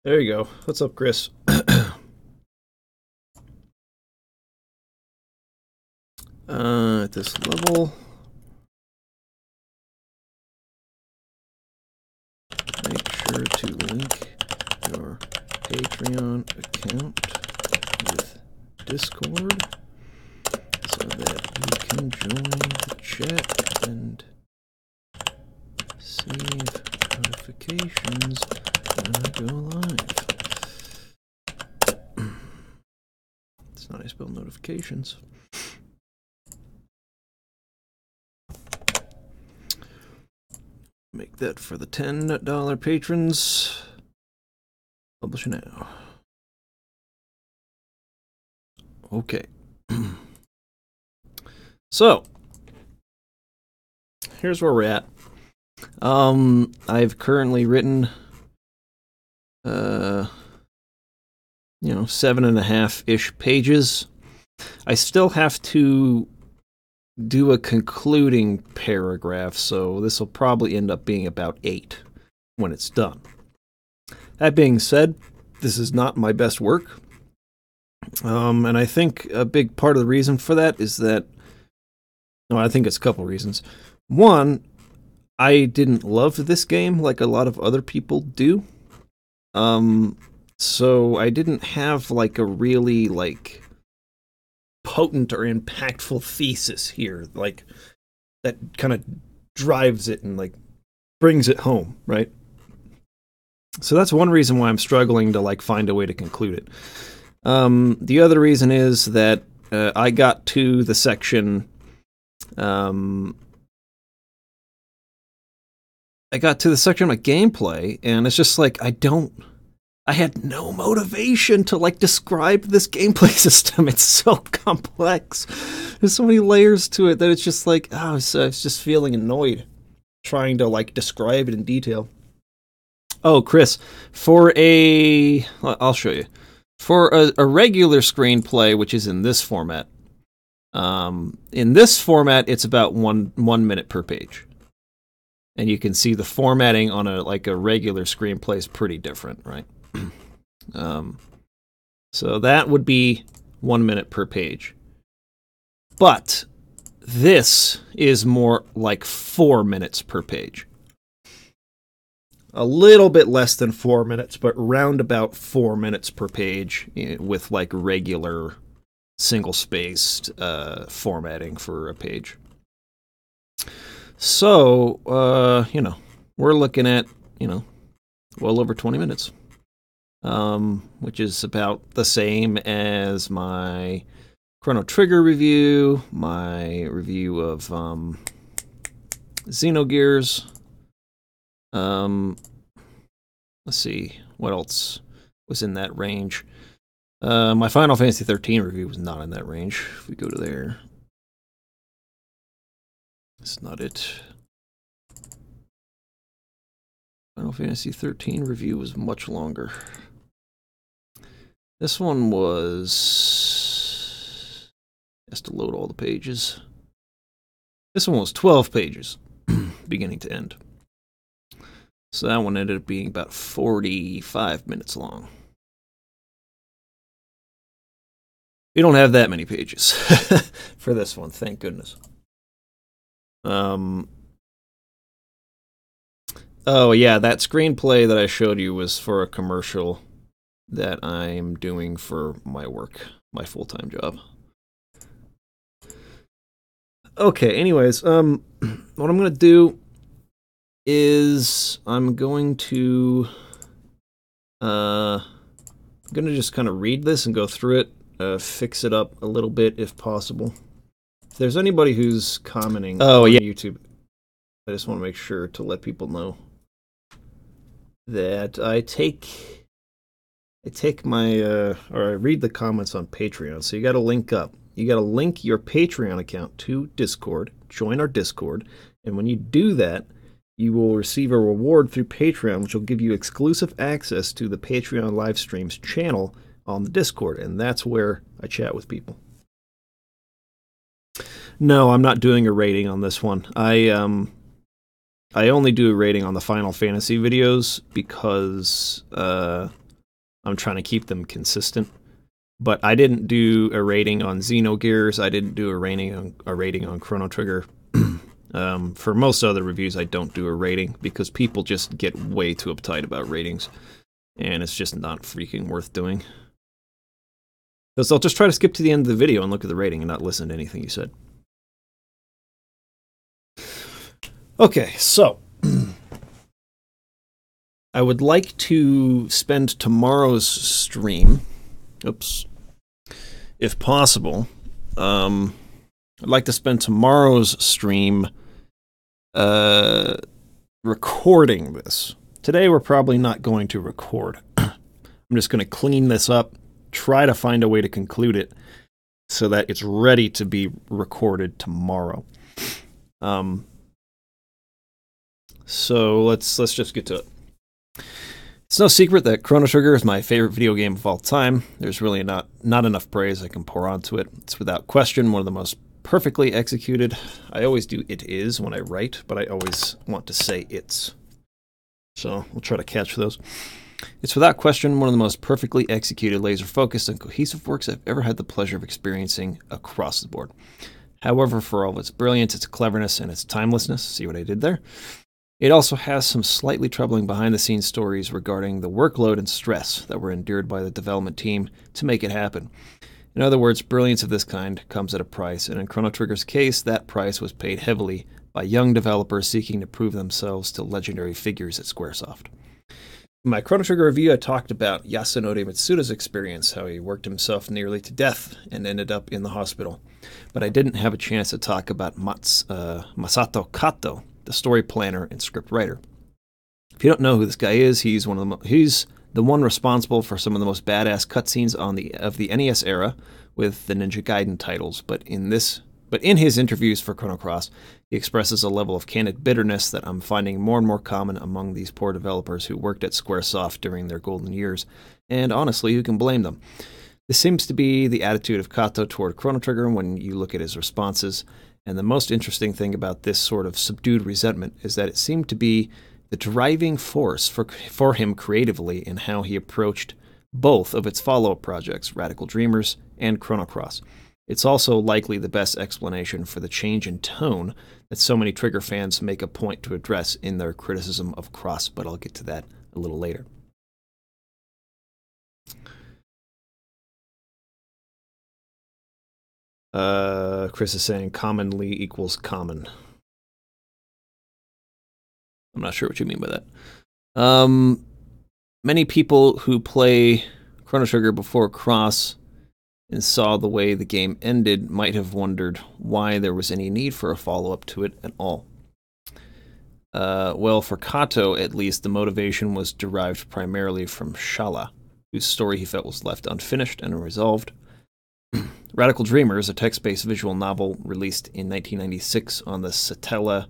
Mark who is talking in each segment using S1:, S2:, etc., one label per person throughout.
S1: There you go. What's up, Chris? At this level, make sure to link your Patreon account with Discord so that you can join the chat and receive notifications when I go live. That's not how I spell notifications. Make that for the $10 patrons. Publish now. Okay. So, here's where we're at. I've currently written, 7.5-ish pages. I still have to do a concluding paragraph, so this will probably end up being about 8 when it's done. That being said, this is not my best work. And I think a big part of the reason for that is that, I think it's a couple reasons. One, I didn't love this game like a lot of other people do. So I didn't have like a really potent or impactful thesis here, like that kind of drives it and brings it home, right? So that's one reason why I'm struggling to find a way to conclude it. The other reason is that I got to the section of gameplay, and it's just I had no motivation to describe this gameplay system. It's so complex. There's so many layers to it that it's just I was just feeling annoyed trying to describe it in detail. Oh, Chris, I'll show you. For a regular screenplay, which is in this format, it's about one minute per page. And you can see the formatting on a regular screenplay is pretty different, right? So that would be 1 minute per page. But this is more like 4 minutes per page. A little bit less than 4 minutes, but round about 4 minutes per page with regular single-spaced formatting for a page. So, we're looking at, well over 20 minutes. Which is about the same as my Chrono Trigger review, my review of Xenogears. Let's see, what else was in that range? My Final Fantasy 13 review was not in that range. If we go to there, that's not it. Final Fantasy 13 review was much longer. This one has to load all the pages. This one was 12 pages, beginning to end. So that one ended up being about 45 minutes long. We don't have that many pages for this one, thank goodness. Oh yeah, that screenplay that I showed you was for a commercial that I'm doing for my work, my full-time job. Okay, anyways, what I'm going to do is I'm going to just kind of read this and go through it, fix it up a little bit if possible. If there's anybody who's commenting on YouTube, I just want to make sure to let people know that I read the comments on Patreon. So you got to link up. You got to link your Patreon account to Discord, join our Discord, and when you do that, you will receive a reward through Patreon, which will give you exclusive access to the Patreon live streams channel on the Discord, and that's where I chat with people. No, I'm not doing a rating on this one. I only do a rating on the Final Fantasy videos because I'm trying to keep them consistent. But I didn't do a rating on Xenogears. I didn't do a rating on Chrono Trigger. For most other reviews, I don't do a rating because people just get way too uptight about ratings, and it's just not freaking worth doing. Because they'll just try to skip to the end of the video and look at the rating and not listen to anything you said. Okay, so I would like to spend tomorrow's stream, if possible. I'd like to spend tomorrow's stream recording this. Today we're probably not going to record. I'm just going to clean this up, try to find a way to conclude it so that it's ready to be recorded tomorrow. So let's just get to it. It's no secret that Chrono Trigger is my favorite video game of all time. There's really not enough praise I can pour onto it. It's without question one of the most perfectly executed. I always do it is when I write, but I always want to say it's. So we'll try to catch those. It's without question one of the most perfectly executed, laser-focused, and cohesive works I've ever had the pleasure of experiencing across the board. However, for all of its brilliance, its cleverness, and its timelessness, see what I did there? It also has some slightly troubling behind-the-scenes stories regarding the workload and stress that were endured by the development team to make it happen. In other words, brilliance of this kind comes at a price, and in Chrono Trigger's case, that price was paid heavily by young developers seeking to prove themselves to legendary figures at Squaresoft. In my Chrono Trigger review, I talked about Yasunori Mitsuda's experience, how he worked himself nearly to death and ended up in the hospital. But I didn't have a chance to talk about Masato Kato, the story planner and script writer. If you don't know who this guy is, he's the one responsible for some of the most badass cutscenes of the NES era with the Ninja Gaiden titles. But in his interviews for Chrono Cross, he expresses a level of candid bitterness that I'm finding more and more common among these poor developers who worked at Squaresoft during their golden years. And honestly, who can blame them? This seems to be the attitude of Kato toward Chrono Trigger when you look at his responses. And the most interesting thing about this sort of subdued resentment is that it seemed to be the driving force for him creatively in how he approached both of its follow-up projects, Radical Dreamers and Chrono Cross. It's also likely the best explanation for the change in tone that so many Trigger fans make a point to address in their criticism of Cross, but I'll get to that a little later. Chris is saying commonly equals common. I'm not sure what you mean by that. Many people who play Chrono Trigger before Cross and saw the way the game ended might have wondered why there was any need for a follow-up to it at all. Well, for Kato, at least, the motivation was derived primarily from Shala, whose story he felt was left unfinished and unresolved. Radical Dreamers, a text-based visual novel released in 1996 on the Satellaview.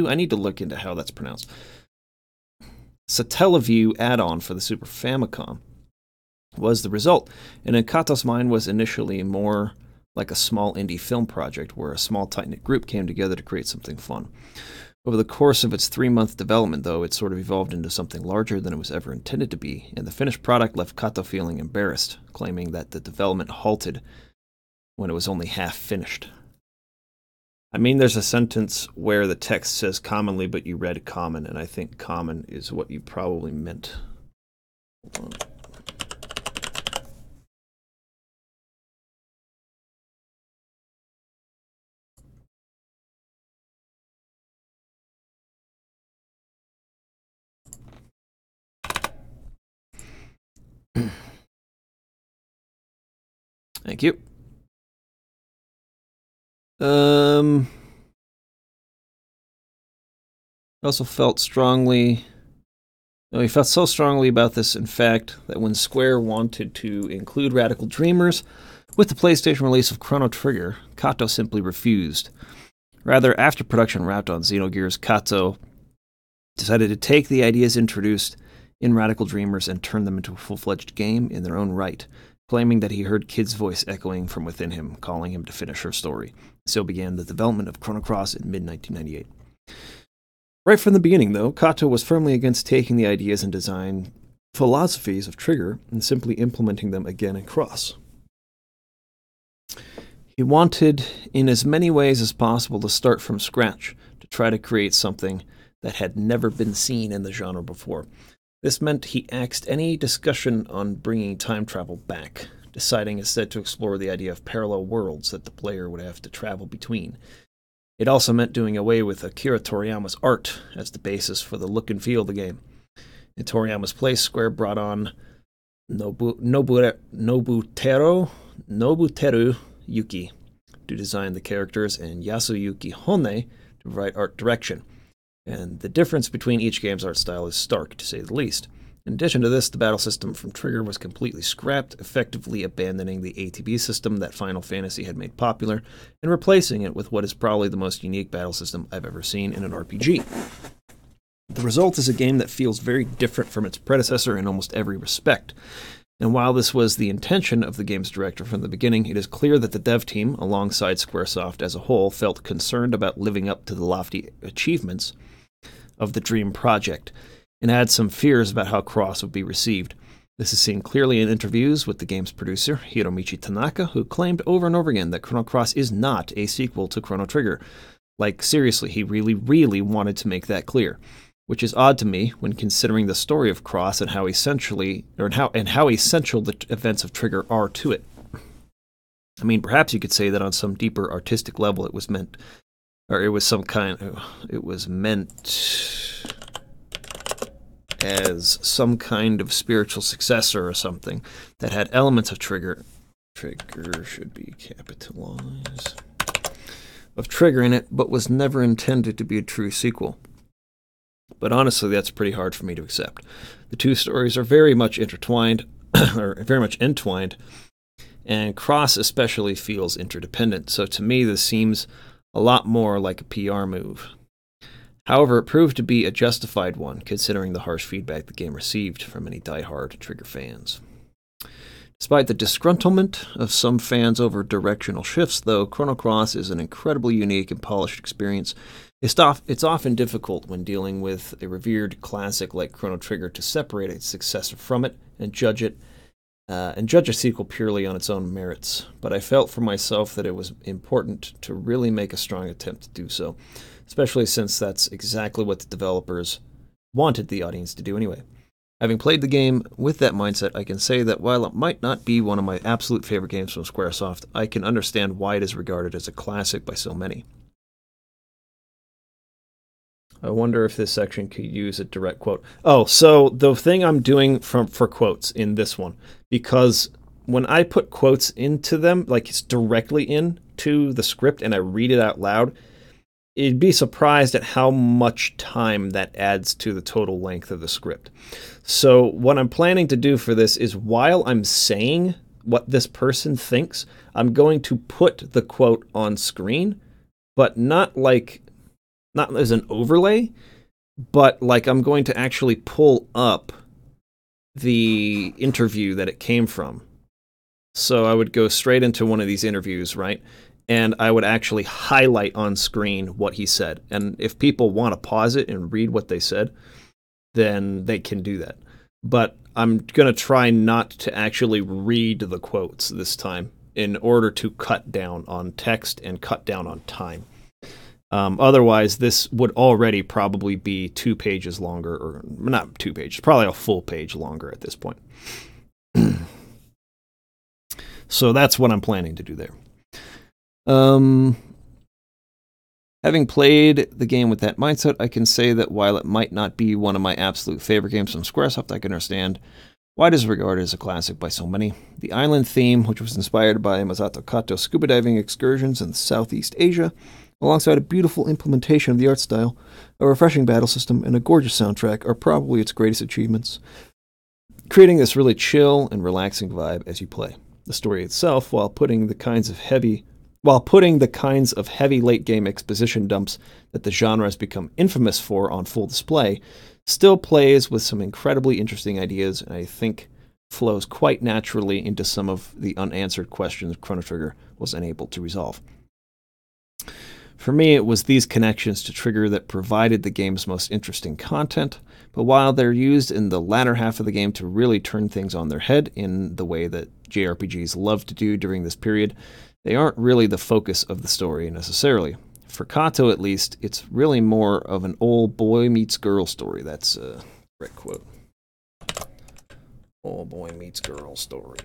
S1: I need to look into how that's pronounced. Satellaview add-on for the Super Famicom was the result, and in Kato's mind was initially more like a small indie film project where a small tight-knit group came together to create something fun. Over the course of its 3-month development, though, it sort of evolved into something larger than it was ever intended to be, and the finished product left Kato feeling embarrassed, claiming that the development halted when it was only half finished. I mean, there's a sentence where the text says commonly, but you read common, and I think common is what you probably meant. Hold on. Thank you. Also felt strongly. No, he felt so strongly about this, in fact, that when Square wanted to include Radical Dreamers with the PlayStation release of Chrono Trigger, Kato simply refused. Rather, after production wrapped on Xenogears, Kato decided to take the ideas introduced in Radical Dreamers and turn them into a full-fledged game in their own right, claiming that he heard Kid's voice echoing from within him, calling him to finish her story. So began the development of Chrono Cross in mid-1998. Right from the beginning, though, Kato was firmly against taking the ideas and design philosophies of Trigger and simply implementing them again in Cross. He wanted, in as many ways as possible, to start from scratch, to try to create something that had never been seen in the genre before. This meant he axed any discussion on bringing time travel back, deciding instead to explore the idea of parallel worlds that the player would have to travel between. It also meant doing away with Akira Toriyama's art as the basis for the look and feel of the game. In Toriyama's place, Square brought on Nobuteru Yuki to design the characters and Yasuyuki Hone to provide art direction. And the difference between each game's art style is stark, to say the least. In addition to this, the battle system from Trigger was completely scrapped, effectively abandoning the ATB system that Final Fantasy had made popular, and replacing it with what is probably the most unique battle system I've ever seen in an RPG. The result is a game that feels very different from its predecessor in almost every respect. And while this was the intention of the game's director from the beginning, it is clear that the dev team, alongside Squaresoft as a whole, felt concerned about living up to the lofty achievements of the dream project, and had some fears about how Cross would be received. This is seen clearly in interviews with the game's producer, Hiromichi Tanaka, who claimed over and over again that Chrono Cross is not a sequel to Chrono Trigger. Like, seriously, he really, really wanted to make that clear, which is odd to me when considering the story of Cross and how essential the events of Trigger are to it. I mean, perhaps you could say that on some deeper artistic level it was meant as some kind of spiritual successor or something that had elements of Trigger should be capitalized, of Trigger in it, but was never intended to be a true sequel. But honestly, that's pretty hard for me to accept. The two stories are very much intertwined, and Cross especially feels interdependent, so to me this seems a lot more like a PR move. However, it proved to be a justified one, considering the harsh feedback the game received from many die-hard Trigger fans. Despite the disgruntlement of some fans over directional shifts, though, Chrono Cross is an incredibly unique and polished experience. It's often difficult when dealing with a revered classic like Chrono Trigger to separate its successor from it and judge a sequel purely on its own merits. But I felt for myself that it was important to really make a strong attempt to do so, especially since that's exactly what the developers wanted the audience to do anyway. Having played the game with that mindset, I can say that while it might not be one of my absolute favorite games from Squaresoft, I can understand why it is regarded as a classic by so many. I wonder if this section could use a direct quote. Oh, so the thing I'm doing for quotes in this one, because when I put quotes into them, like it's directly into the script and I read it out loud, you'd be surprised at how much time that adds to the total length of the script. So what I'm planning to do for this is while I'm saying what this person thinks, I'm going to put the quote on screen, but not as an overlay, but like I'm going to actually pull up the interview that it came from. So I would go straight into one of these interviews, right? And I would actually highlight on screen what he said. And if people want to pause it and read what they said, then they can do that. But I'm going to try not to actually read the quotes this time in order to cut down on text and cut down on time. Otherwise, this would already probably be 2 pages longer, or not 2 pages, probably a full page longer at this point. So that's what I'm planning to do there. Having played the game with that mindset, I can say that while it might not be one of my absolute favorite games from Squaresoft, I can understand why it is regarded as a classic by so many. The island theme, which was inspired by Masato Kato's scuba diving excursions in Southeast Asia, alongside a beautiful implementation of the art style, a refreshing battle system, and a gorgeous soundtrack, are probably its greatest achievements, creating this really chill and relaxing vibe as you play. The story itself, while putting the kinds of heavy late-game exposition dumps that the genre has become infamous for on full display, still plays with some incredibly interesting ideas, and I think flows quite naturally into some of the unanswered questions Chrono Trigger was unable to resolve. For me, it was these connections to Trigger that provided the game's most interesting content, But while they're used in the latter half of the game to really turn things on their head in the way that JRPGs love to do during this period, they aren't really the focus of the story necessarily. For Kato, at least, it's really more of an old boy meets girl story. That's a correct quote. Old boy meets girl story.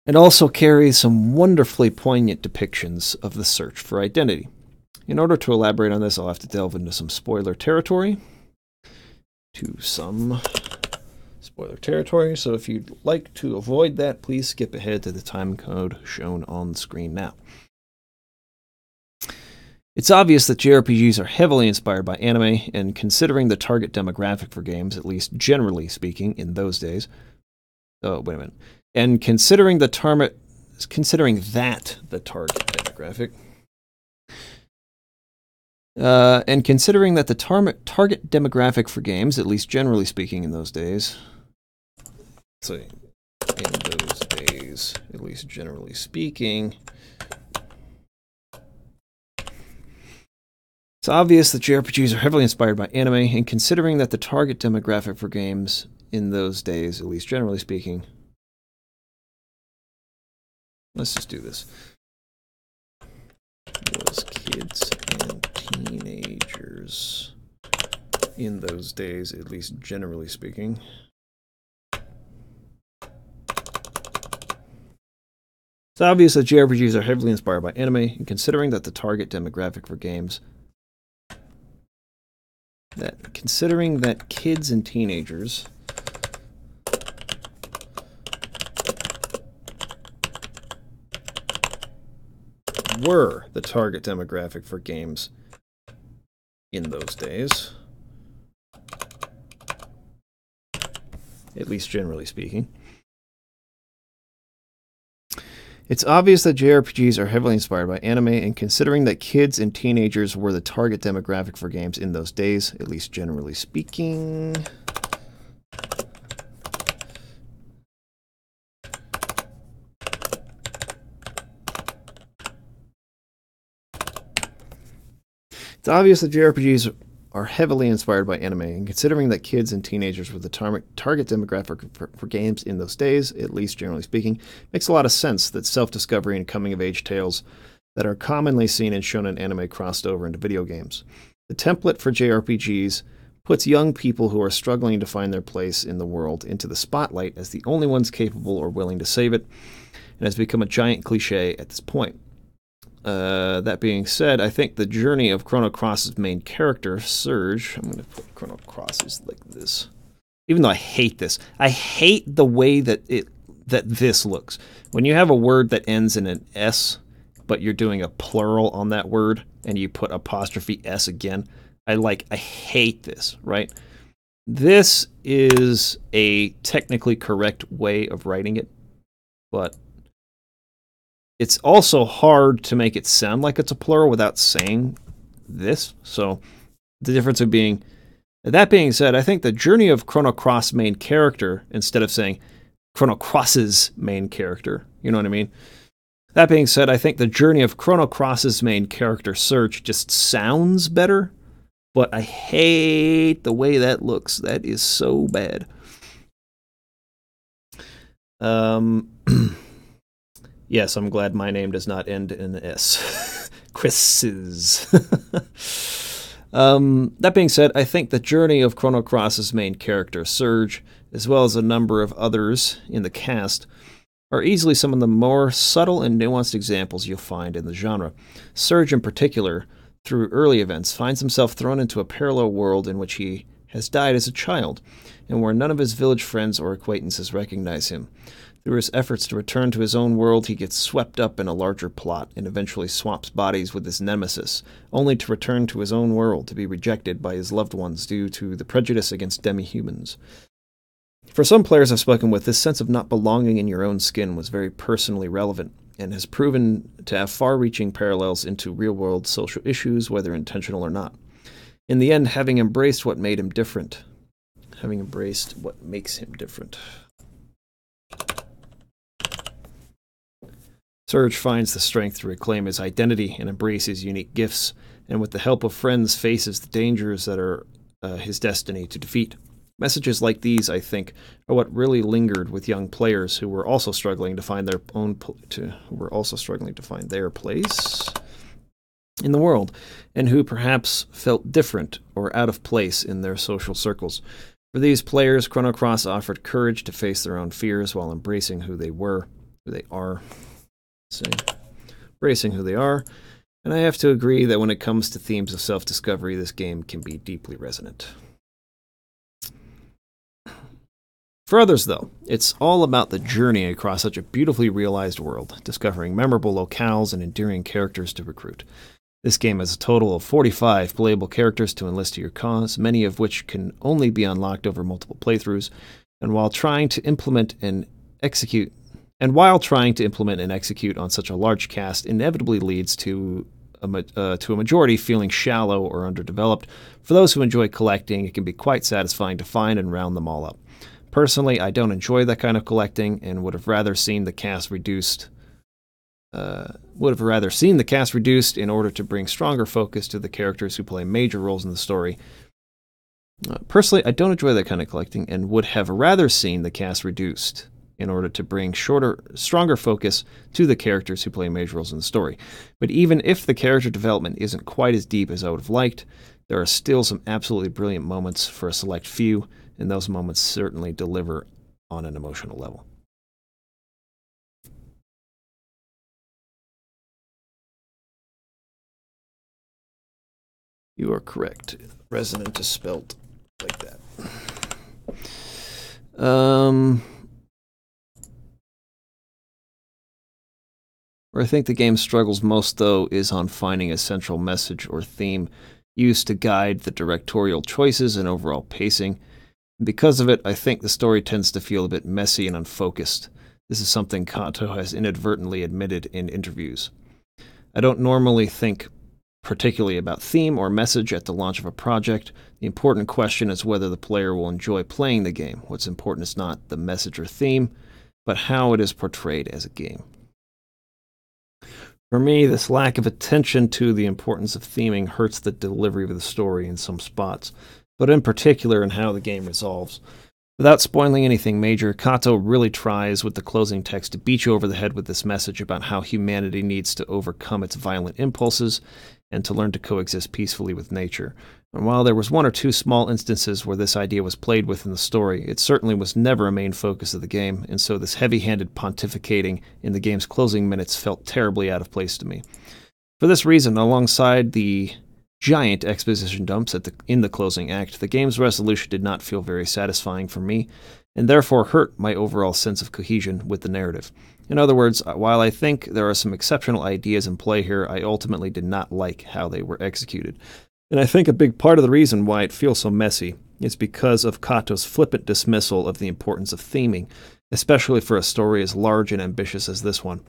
S1: It also carries some wonderfully poignant depictions of the search for identity. In order to elaborate on this, I'll have to delve into some spoiler territory. So if you'd like to avoid that, please skip ahead to the time code shown on the screen now. It's obvious that JRPGs are heavily inspired by anime, and considering the target demographic for games, at least generally speaking, in those days. Oh, wait a minute. And considering that the target demographic. And considering that the target demographic for games, at least generally speaking in those days. So, in those days, at least generally speaking. It's obvious that JRPGs are heavily inspired by anime, and considering that the target demographic for games in those days, at least generally speaking. Let's just do this. Was kids and teenagers in those days, at least generally speaking. It's obvious that JRPGs are heavily inspired by anime, and considering that the target demographic for games, considering that kids and teenagers were the target demographic for games in those days, at least generally speaking. It's obvious that JRPGs are heavily inspired by anime, and considering that kids and teenagers were the target demographic for games in those days, at least generally speaking. It's obvious that JRPGs are heavily inspired by anime, and considering that kids and teenagers were the target demographic for games in those days, at least generally speaking, makes a lot of sense that self-discovery and coming-of-age tales that are commonly seen in shonen anime crossed over into video games. The template for JRPGs puts young people who are struggling to find their place in the world into the spotlight as the only ones capable or willing to save it, and has become a giant cliche at this point. That being said, I think the journey of Chrono Cross's main character, Surge, I'm going to put Chrono Crosses like this. Even though I hate this. I hate the way that this looks. When you have a word that ends in an S, but you're doing a plural on that word, and you put apostrophe S again, I hate this, right? This is a technically correct way of writing it, but it's also hard to make it sound like it's a plural without saying this. So the difference of being, that being said, I think the journey of Chrono Cross main character, instead of saying Chrono Cross's main character, you know what I mean? That being said, I think the journey of Chrono Cross's main character, Surge, just sounds better, but I hate the way that looks. That is so bad. Yes, I'm glad my name does not end in an S. Chris's. That being said, I think the journey of Chrono Cross's main character, Surge, as well as a number of others in the cast, are easily some of the more subtle and nuanced examples you'll find in the genre. Surge, in particular, through early events, finds himself thrown into a parallel world in which he has died as a child, and where none of his village friends or acquaintances recognize him. Through his efforts to return to his own world, he gets swept up in a larger plot and eventually swaps bodies with his nemesis, only to return to his own world to be rejected by his loved ones due to the prejudice against demi-humans. For some players I've spoken with, this sense of not belonging in your own skin was very personally relevant and has proven to have far-reaching parallels into real-world social issues, whether intentional or not. In the end, having embraced what makes him different. Surge finds the strength to reclaim his identity and embrace his unique gifts, and with the help of friends faces the dangers that are his destiny to defeat. Messages like these, I think, are what really lingered with young players who were also struggling to find their place in the world, and who perhaps felt different or out of place in their social circles. For these players, Chrono Cross offered courage to face their own fears while embracing who they are. Embracing who they are. And I have to agree that when it comes to themes of self-discovery, this game can be deeply resonant. For others, though, it's all about the journey across such a beautifully realized world, discovering memorable locales and endearing characters to recruit. This game has a total of 45 playable characters to enlist to your cause, many of which can only be unlocked over multiple playthroughs, and while trying to implement and execute on such a large cast inevitably leads to a majority feeling shallow or underdeveloped. For those who enjoy collecting, it can be quite satisfying to find and round them all up. Personally, I don't enjoy that kind of collecting and would have rather seen the cast reduced in order to bring stronger focus to the characters who play major roles in the story. Personally, I don't enjoy that kind of collecting and would have rather seen the cast reduced in order to bring stronger focus to the characters who play major roles in the story. But even if the character development isn't quite as deep as I would have liked, there are still some absolutely brilliant moments for a select few, and those moments certainly deliver on an emotional level. You are correct. Resonant is spelled like that. Where I think the game struggles most, though, is on finding a central message or theme used to guide the directorial choices and overall pacing. And because of it, I think the story tends to feel a bit messy and unfocused. This is something Kato has inadvertently admitted in interviews. I don't normally think particularly about theme or message at the launch of a project. The important question is whether the player will enjoy playing the game. What's important is not the message or theme, but how it is portrayed as a game. For me, this lack of attention to the importance of theming hurts the delivery of the story in some spots, but in particular in how the game resolves. Without spoiling anything major, Kato really tries with the closing text to beat you over the head with this message about how humanity needs to overcome its violent impulses and to learn to coexist peacefully with nature. And while there was one or two small instances where this idea was played with in the story, it certainly was never a main focus of the game, and so this heavy-handed pontificating in the game's closing minutes felt terribly out of place to me. For this reason, alongside the giant exposition dumps in the closing act, the game's resolution did not feel very satisfying for me, and therefore hurt my overall sense of cohesion with the narrative. In other words, while I think there are some exceptional ideas in play here, I ultimately did not like how they were executed. And I think a big part of the reason why it feels so messy is because of Kato's flippant dismissal of the importance of theming, especially for a story as large and ambitious as this one.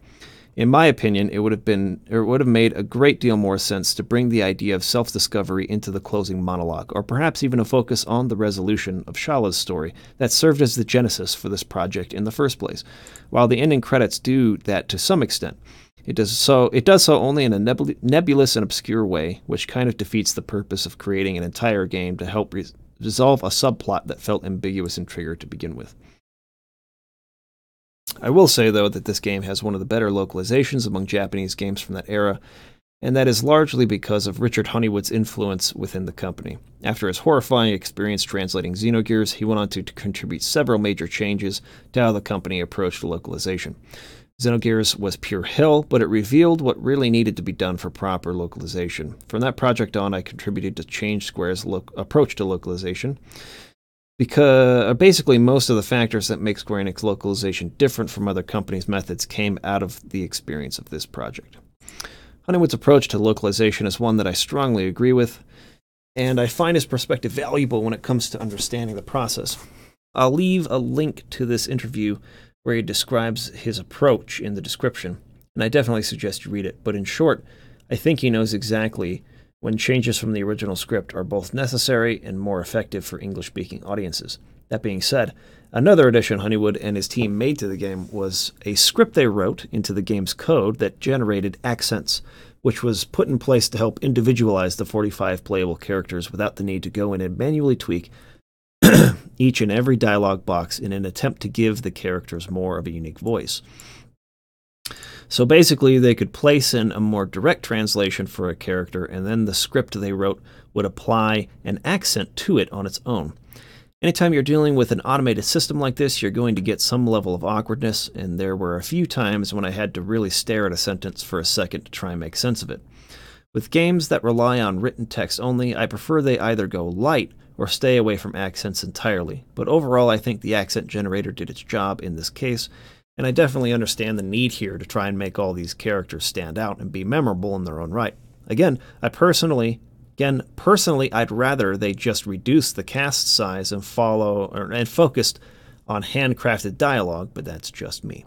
S1: In my opinion, it would have made a great deal more sense to bring the idea of self-discovery into the closing monologue, or perhaps even a focus on the resolution of Shala's story that served as the genesis for this project in the first place. While the ending credits do that to some extent, it does so only in a nebulous and obscure way, which kind of defeats the purpose of creating an entire game to help resolve a subplot that felt ambiguous and triggered to begin with. I will say, though, that this game has one of the better localizations among Japanese games from that era, and that is largely because of Richard Honeywood's influence within the company. After his horrifying experience translating Xenogears, he went on to contribute several major changes to how the company approached localization. Xenogears was pure hell, but it revealed what really needed to be done for proper localization. From that project on, I contributed to change Square's approach to localization, because basically most of the factors that make Square Enix localization different from other companies' methods came out of the experience of this project. Honeywood's approach to localization is one that I strongly agree with, and I find his perspective valuable when it comes to understanding the process. I'll leave a link to this interview where he describes his approach in the description, and I definitely suggest you read it. But in short, I think he knows exactly when changes from the original script are both necessary and more effective for English-speaking audiences. That being said, another addition Honeywood and his team made to the game was a script they wrote into the game's code that generated accents, which was put in place to help individualize the 45 playable characters without the need to go in and manually tweak each and every dialogue box in an attempt to give the characters more of a unique voice. So basically, they could place in a more direct translation for a character, and then the script they wrote would apply an accent to it on its own. Anytime you're dealing with an automated system like this, you're going to get some level of awkwardness, and there were a few times when I had to really stare at a sentence for a second to try and make sense of it. With games that rely on written text only, I prefer they either go light or stay away from accents entirely, but overall I think the accent generator did its job in this case, and I definitely understand the need here to try and make all these characters stand out and be memorable in their own right. Again, personally, I'd rather they just reduce the cast size and focused on handcrafted dialogue, but that's just me.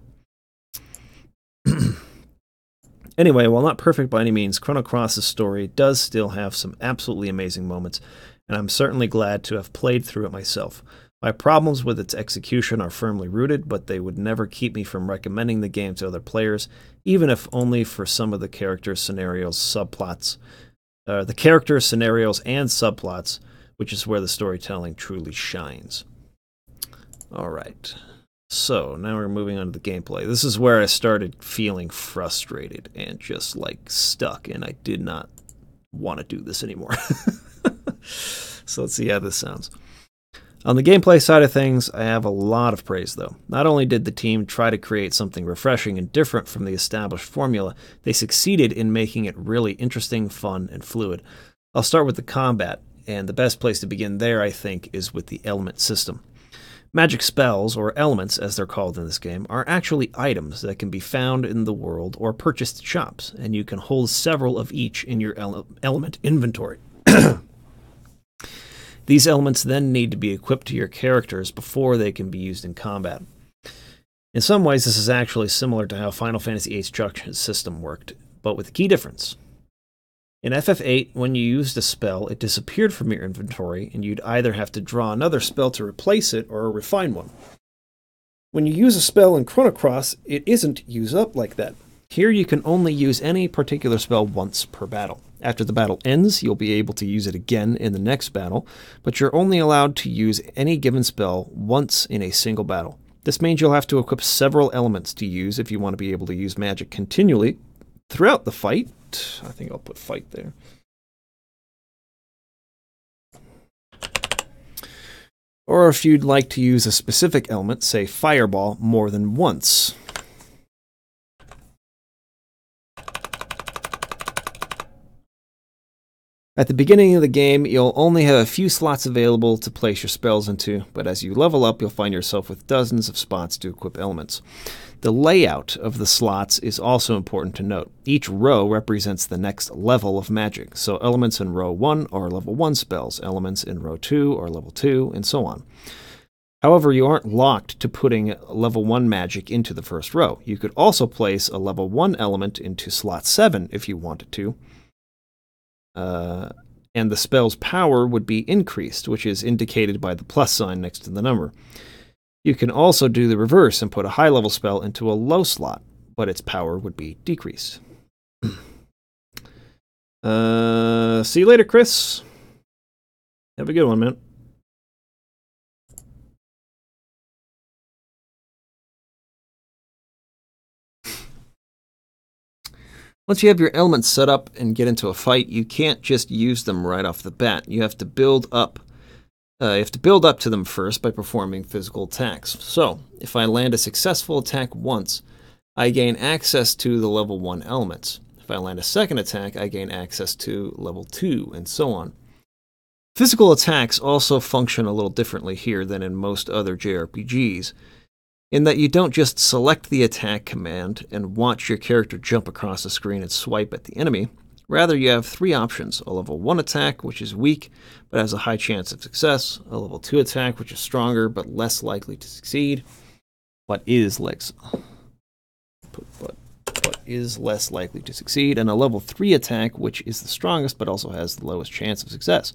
S1: Anyway, while not perfect by any means, Chrono Cross's story does still have some absolutely amazing moments, and I'm certainly glad to have played through it myself. My problems with its execution are firmly rooted, but they would never keep me from recommending the game to other players, even if only for some of the characters, scenarios, subplots. The characters, scenarios, and subplots, which is where the storytelling truly shines. Alright, so now we're moving on to the gameplay. This is where I started feeling frustrated and just like stuck, and I did not want to do this anymore. So let's see how this sounds. On the gameplay side of things, I have a lot of praise, though. Not only did the team try to create something refreshing and different from the established formula, they succeeded in making it really interesting, fun, and fluid. I'll start with the combat, and the best place to begin there, I think, is with the element system. Magic spells, or elements as they're called in this game, are actually items that can be found in the world or purchased at shops, and you can hold several of each in your element inventory. These elements then need to be equipped to your characters before they can be used in combat. In some ways, this is actually similar to how Final Fantasy VIII's Junction system worked, but with a key difference. In FF8, when you used a spell, it disappeared from your inventory, and you'd either have to draw another spell to replace it or refine one. When you use a spell in Chrono Cross, it isn't use up like that. Here you can only use any particular spell once per battle. After the battle ends, you'll be able to use it again in the next battle, but you're only allowed to use any given spell once in a single battle. This means you'll have to equip several elements to use if you want to be able to use magic continually throughout the fight. I think I'll put fight there. Or if you'd like to use a specific element, say Fireball, more than once. At the beginning of the game, you'll only have a few slots available to place your spells into, but as you level up, you'll find yourself with dozens of spots to equip elements. The layout of the slots is also important to note. Each row represents the next level of magic, so elements in row 1 are level 1 spells, elements in row 2 are level 2, and so on. However, you aren't locked to putting level 1 magic into the first row. You could also place a level 1 element into slot 7 if you wanted to. And the spell's power would be increased, which is indicated by the plus sign next to the number. You can also do the reverse and put a high-level spell into a low slot, but its power would be decreased. See you later, Chris. Have a good one, man. Once you have your elements set up and get into a fight, you can't just use them right off the bat. You have to build up. To them first by performing physical attacks. So, if I land a successful attack once, I gain access to the level 1 elements. If I land a second attack, I gain access to level 2, and so on. Physical attacks also function a little differently here than in most other JRPGs, in that you don't just select the attack command and watch your character jump across the screen and swipe at the enemy. Rather, you have 3 options: a level 1 attack, which is weak but has a high chance of success, a level 2 attack, which is stronger but less likely to succeed, but is less likely to succeed, and a level 3 attack, which is the strongest but also has the lowest chance of success.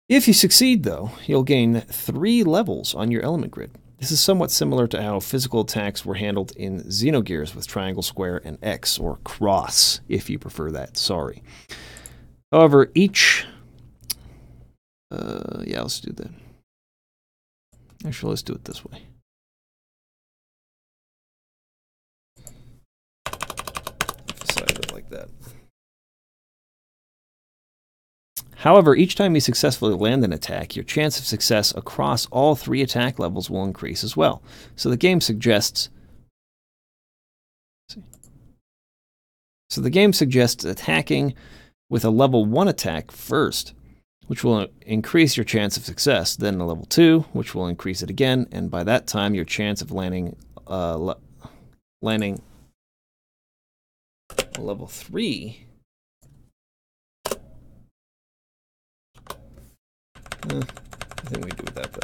S1: If you succeed, though, you'll gain 3 levels on your element grid. This is somewhat similar to how physical attacks were handled in Xenogears with triangle, square, and X, or cross, if you prefer that. Sorry. However, each... yeah, let's do that. Actually, let's do it this way. Emphasize it like that. However, each time you successfully land an attack, your chance of success across all 3 attack levels will increase as well. So the game suggests... attacking with a level 1 attack first, which will increase your chance of success, then a level 2, which will increase it again, and by that time your chance of landing a level 3... I think we do it that way.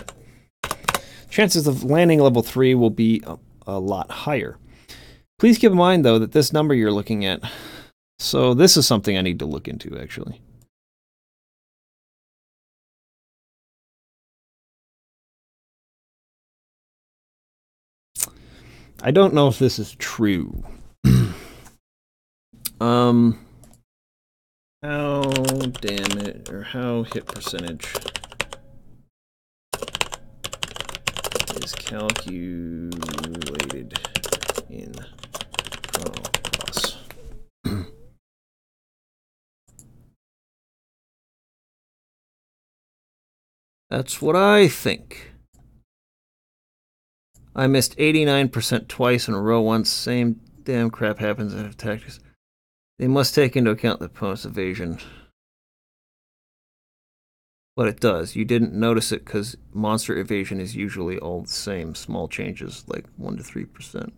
S1: Chances of landing level 3 will be a lot higher. Please keep in mind, though, that this number you're looking at... So this is something I need to look into, actually. I don't know if this is true. How damage, or how hit percentage is calculated in Chrono Cross? That's what I think. I missed 89% twice in a row once. Same damn crap happens in tactics. They must take into account the opponent's evasion. But it does. You didn't notice it because monster evasion is usually all the same. Small changes, like 1 to 3%.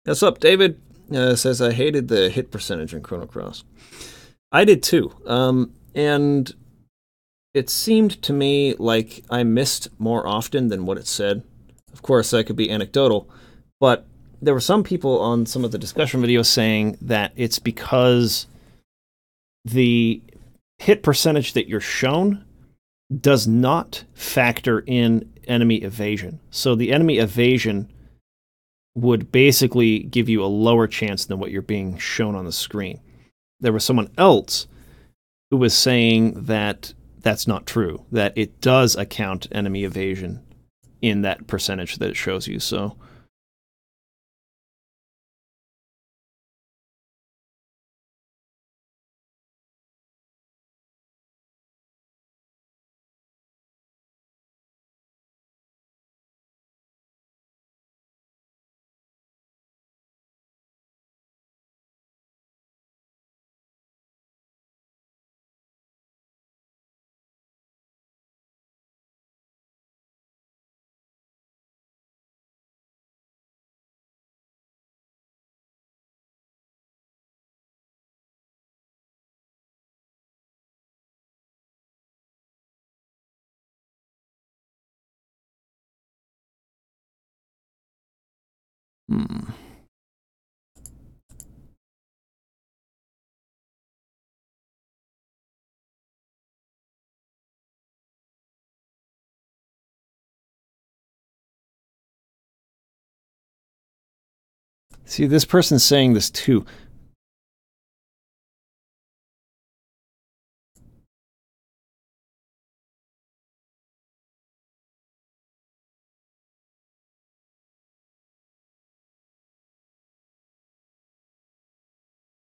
S1: What's up, David? Says I hated the hit percentage in Chrono Cross. I did too. And it seemed to me like I missed more often than what it said. Of course, that could be anecdotal, but there were some people on some of the discussion videos saying that it's because the hit percentage that you're shown does not factor in enemy evasion. So the enemy evasion would basically give you a lower chance than what you're being shown on the screen. There was someone else who was saying that that's not true, that it does account enemy evasion in that percentage that it shows you. So see, this person's saying this too.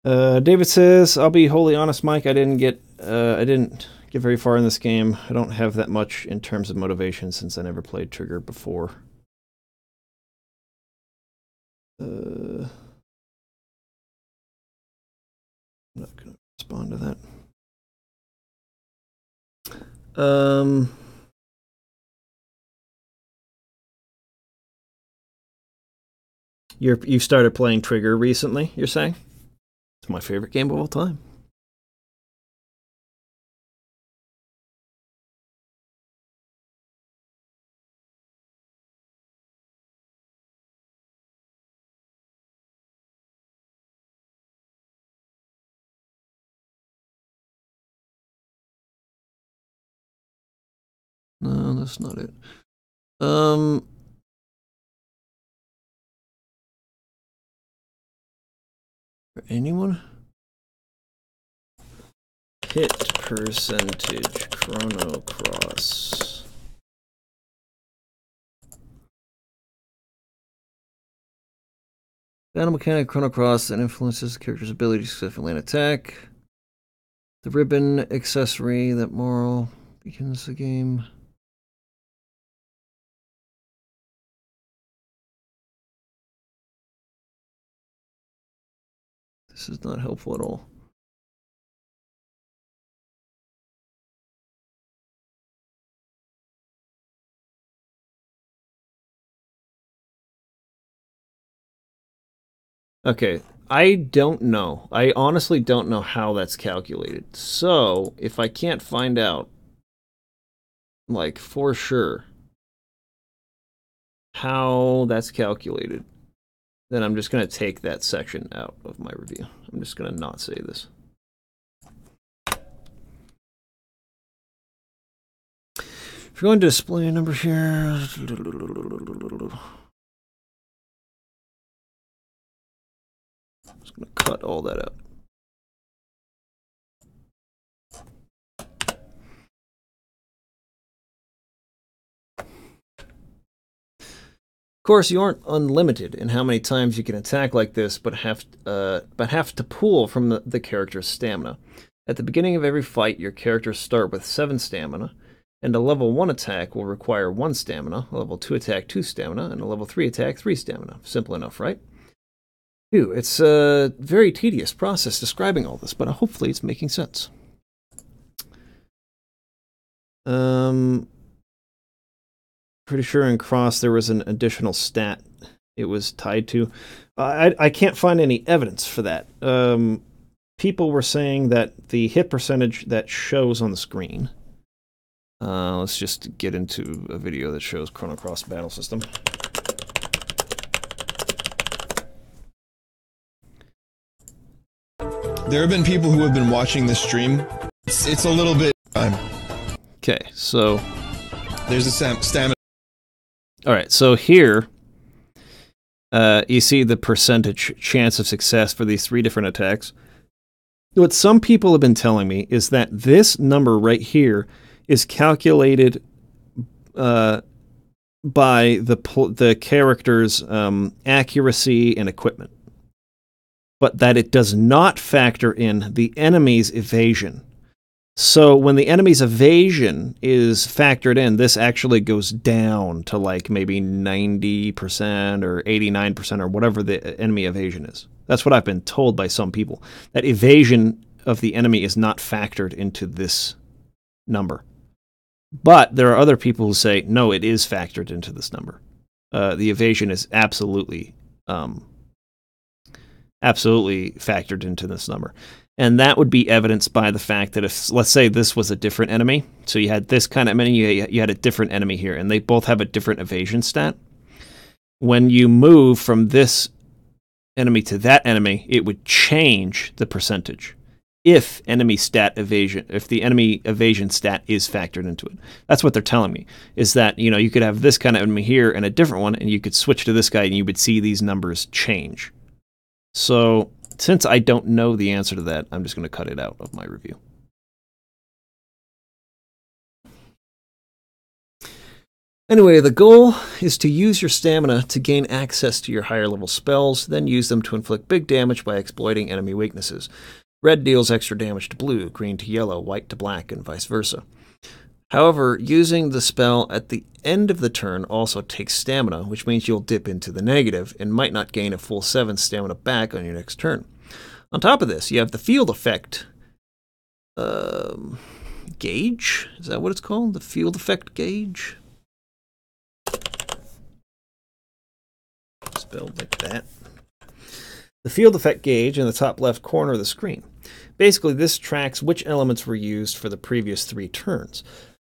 S1: David says, "I'll be wholly honest, Mike. I didn't get very far in this game. I don't have that much in terms of motivation since I never played Trigger before." I'm not going to respond to that. You started playing Trigger recently, you're saying? It's my favorite game of all time. No, that's not it. Anyone? Hit percentage Chrono Cross. Battle mechanic Chrono Cross that influences the character's ability to successfully land attack. The ribbon accessory that moral begins the game. This is not helpful at all. Okay, I don't know. I honestly don't know how that's calculated. So, if I can't find out, like, for sure, how that's calculated, then I'm just going to take that section out of my review. I'm just going to not say this. If you're going to display a number here... I'm just going to cut all that out. Of course, you aren't unlimited in how many times you can attack like this, but have to pull from the character's stamina. At the beginning of every fight, your characters start with 7 stamina, and a level 1 attack will require 1 stamina, a level 2 attack 2 stamina, and a level 3 attack 3 stamina. Simple enough, right? Phew, it's a very tedious process describing all this, but hopefully it's making sense. Pretty sure in Cross there was an additional stat it was tied to. I can't find any evidence for that. People were saying that the hit percentage that shows on the screen... let's just get into a video that shows Chrono Cross battle system.
S2: There have been people who have been watching this stream. It's a little bit...
S1: Okay, so...
S2: There's a stamina.
S1: Alright, so here... you see the percentage chance of success for these 3 different attacks. What some people have been telling me is that this number right here is calculated by the character's accuracy and equipment, but that it does not factor in the enemy's evasion. So when the enemy's evasion is factored in, this actually goes down to like maybe 90% or 89% or whatever the enemy evasion is. That's what I've been told by some people, that evasion of the enemy is not factored into this number. But there are other people who say, no, it is factored into this number. The evasion is absolutely factored into this number. And that would be evidenced by the fact that if, let's say this was a different enemy, so you had this kind of enemy, you had a different enemy here, and they both have a different evasion stat. When you move from this enemy to that enemy, it would change the percentage. If the enemy evasion stat is factored into it. That's what they're telling me, is that, you know, you could have this kind of enemy here and a different one, and you could switch to this guy and you would see these numbers change. So, since I don't know the answer to that, I'm just going to cut it out of my review. Anyway, the goal is to use your stamina to gain access to your higher level spells, then use them to inflict big damage by exploiting enemy weaknesses. Red deals extra damage to blue, green to yellow, white to black, and vice versa. However, using the spell at the end of the turn also takes stamina, which means you'll dip into the negative and might not gain a full 7 stamina back on your next turn. On top of this, you have the field effect gauge? Is that what it's called? The field effect gauge? Spelled like that. The field effect gauge in the top left corner of the screen. Basically, this tracks which elements were used for the previous 3 turns.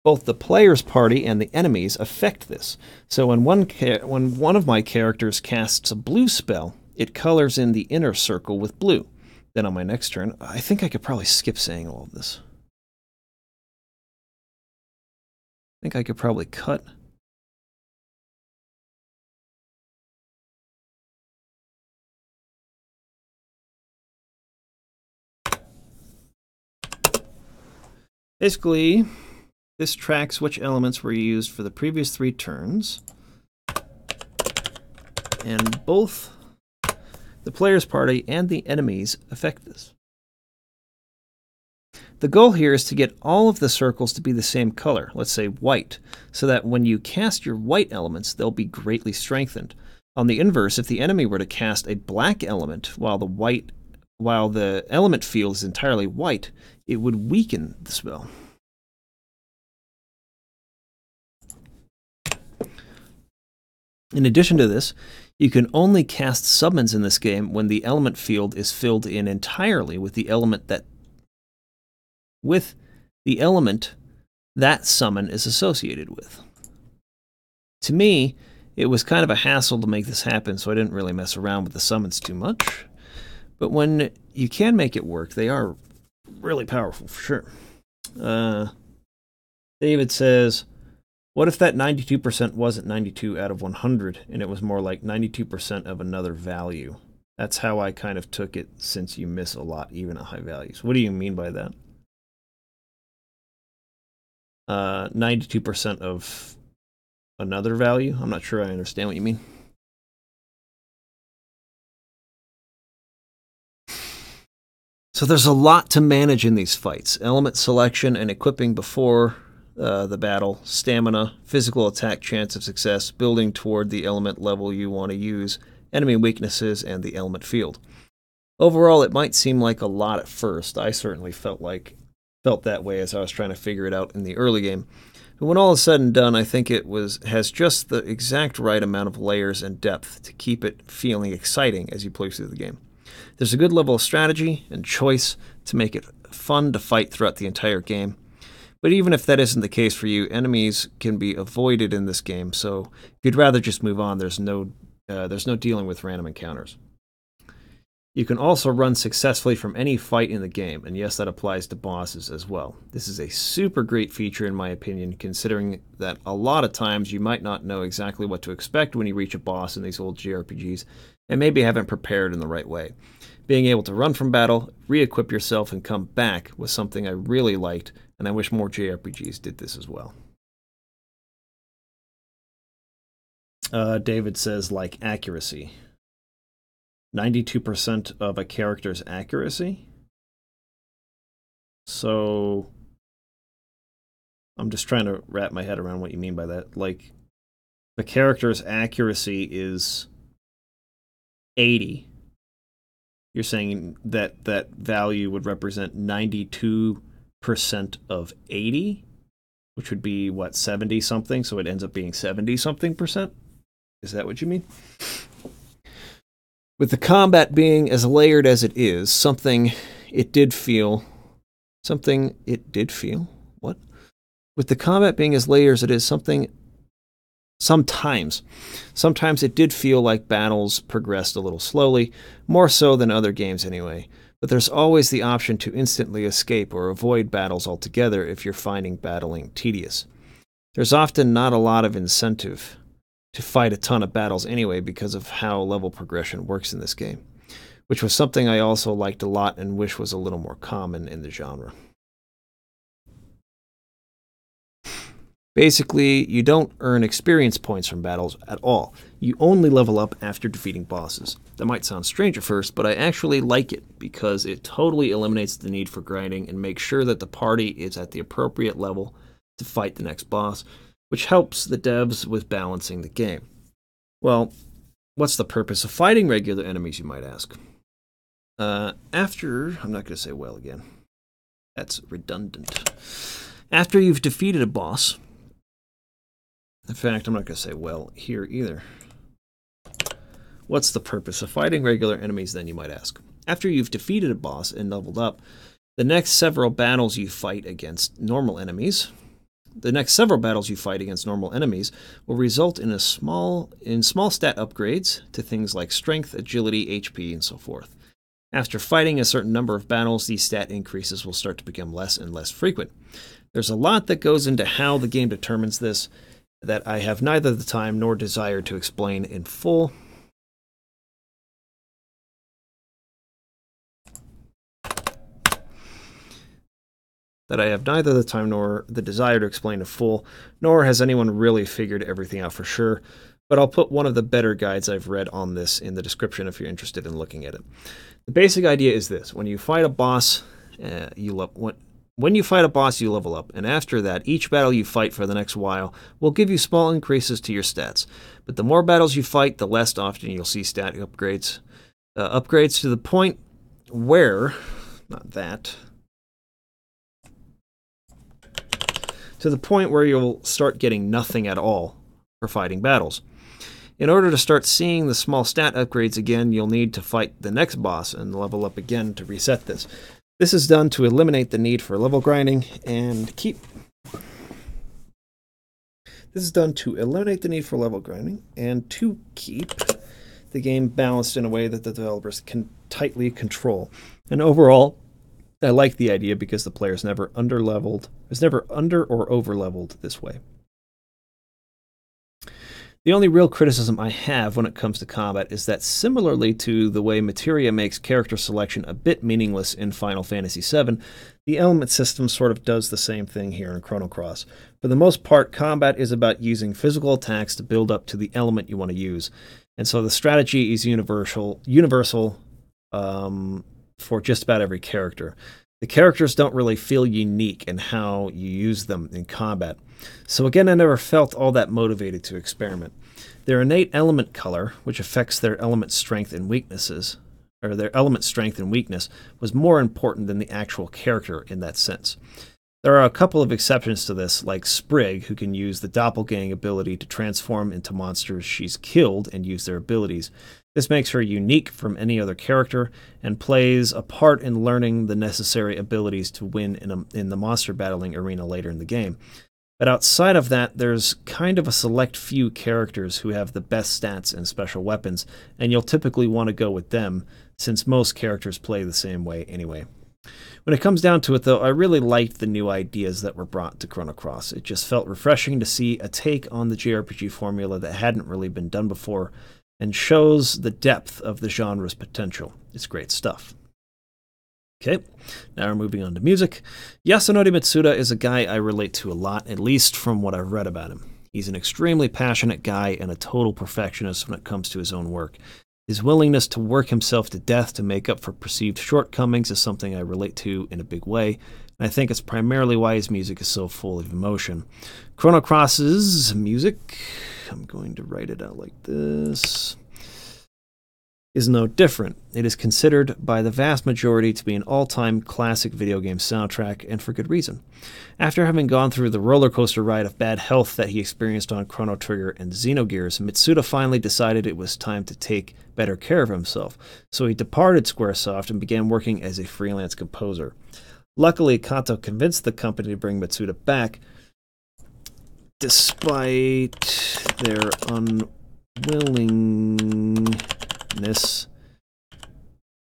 S1: Both the player's party and the enemies affect this. So when one of my characters casts a blue spell, it colors in the inner circle with blue. Then on my next turn, I think I could probably skip saying all of this. think I could probably cut. Basically, this tracks which elements were used for the previous 3 turns, and both the player's party and the enemies affect this. The goal here is to get all of the circles to be the same color, let's say white, so that when you cast your white elements, they'll be greatly strengthened. On the inverse, if the enemy were to cast a black element while the element field is entirely white, it would weaken the spell. In addition to this, you can only cast summons in this game when the element field is filled in entirely with the element that summon is associated with. To me, it was kind of a hassle to make this happen, so I didn't really mess around with the summons too much. But when you can make it work, they are really powerful, for sure. David says, what if that 92% wasn't 92 out of 100, and it was more like 92% of another value? That's how I kind of took it, since you miss a lot, even at high values. What do you mean by that? 92% of another value? I'm not sure I understand what you mean. So there's a lot to manage in these fights. Element selection and equipping before the battle, stamina, physical attack chance of success, building toward the element level you want to use, enemy weaknesses, and the element field. Overall, it might seem like a lot at first. I certainly felt that way as I was trying to figure it out in the early game. But when all is said and done, I think it has just the exact right amount of layers and depth to keep it feeling exciting as you play through the game. There's a good level of strategy and choice to make it fun to fight throughout the entire game. But even if that isn't the case for you, enemies can be avoided in this game, so if you'd rather just move on, there's no dealing with random encounters. You can also run successfully from any fight in the game, and yes, that applies to bosses as well. This is a super great feature in my opinion, considering that a lot of times you might not know exactly what to expect when you reach a boss in these old JRPGs, and maybe haven't prepared in the right way. Being able to run from battle, re-equip yourself, and come back was something I really liked, and I wish more JRPGs did this as well. David says, like accuracy. 92% of a character's accuracy? So I'm just trying to wrap my head around what you mean by that. Like, the character's accuracy is 80. You're saying that that value would represent 92% of 80, which would be, what, 70-something? So it ends up being 70-something percent? Is that what you mean? With the combat being as layered as it is, something it did feel... What? With the combat being as layered as it is, Sometimes it did feel like battles progressed a little slowly, more so than other games anyway, but there's always the option to instantly escape or avoid battles altogether if you're finding battling tedious. There's often not a lot of incentive to fight a ton of battles anyway because of how level progression works in this game, which was something I also liked a lot and wish was a little more common in the genre. Basically, you don't earn experience points from battles at all. You only level up after defeating bosses. That might sound strange at first, but I actually like it because it totally eliminates the need for grinding and makes sure that the party is at the appropriate level to fight the next boss, which helps the devs with balancing the game. Well, what's the purpose of fighting regular enemies, you might ask? I'm not going to say well again. That's redundant. After you've defeated a boss... In fact, I'm not going to say well here either. What's the purpose of fighting regular enemies, then, you might ask? After you've defeated a boss and leveled up, the next several battles you fight against normal enemies will result in small stat upgrades to things like strength, agility, HP, and so forth. After fighting a certain number of battles, these stat increases will start to become less and less frequent. There's a lot that goes into how the game determines this that I have neither the time nor desire to explain in full. Nor has anyone really figured everything out for sure, but I'll put one of the better guides I've read on this in the description if you're interested in looking at it. The basic idea is this: when you fight a boss, you level up, and after that, each battle you fight for the next while will give you small increases to your stats. But the more battles you fight, the less often you'll see stat upgrades. Upgrades to the point where, you'll start getting nothing at all for fighting battles. In order to start seeing the small stat upgrades again, you'll need to fight the next boss and level up again to reset this. This is done to eliminate the need for level grinding and keep the game balanced in a way that the developers can tightly control. And overall, I like the idea because the player is never under or over leveled this way. The only real criticism I have when it comes to combat is that, similarly to the way materia makes character selection a bit meaningless in Final Fantasy VII, the element system sort of does the same thing here in Chrono Cross. For the most part, combat is about using physical attacks to build up to the element you want to use, and so the strategy is universal for just about every character. The characters don't really feel unique in how you use them in combat. So again, I never felt all that motivated to experiment. Their innate element color, which affects their element strength and weakness, was more important than the actual character in that sense. There are a couple of exceptions to this, like Sprig, who can use the doppelgang ability to transform into monsters she's killed and use their abilities. This makes her unique from any other character and plays a part in learning the necessary abilities to win in the monster battling arena later in the game. But outside of that, there's kind of a select few characters who have the best stats and special weapons, and you'll typically want to go with them, since most characters play the same way anyway. When it comes down to it, though, I really liked the new ideas that were brought to Chrono Cross. It just felt refreshing to see a take on the JRPG formula that hadn't really been done before, and shows the depth of the genre's potential. It's great stuff. Okay, now we're moving on to music. Yasunori Mitsuda is a guy I relate to a lot, at least from what I've read about him. He's an extremely passionate guy and a total perfectionist when it comes to his own work. His willingness to work himself to death to make up for perceived shortcomings is something I relate to in a big way, and I think it's primarily why his music is so full of emotion. Chrono Cross's music, I'm going to write it out like this, is no different. It is considered by the vast majority to be an all-time classic video game soundtrack, and for good reason. After having gone through the roller coaster ride of bad health that he experienced on Chrono Trigger and Xenogears, Mitsuda finally decided it was time to take better care of himself, so he departed Squaresoft and began working as a freelance composer. Luckily, Kanto convinced the company to bring Mitsuda back, despite their unwillingness,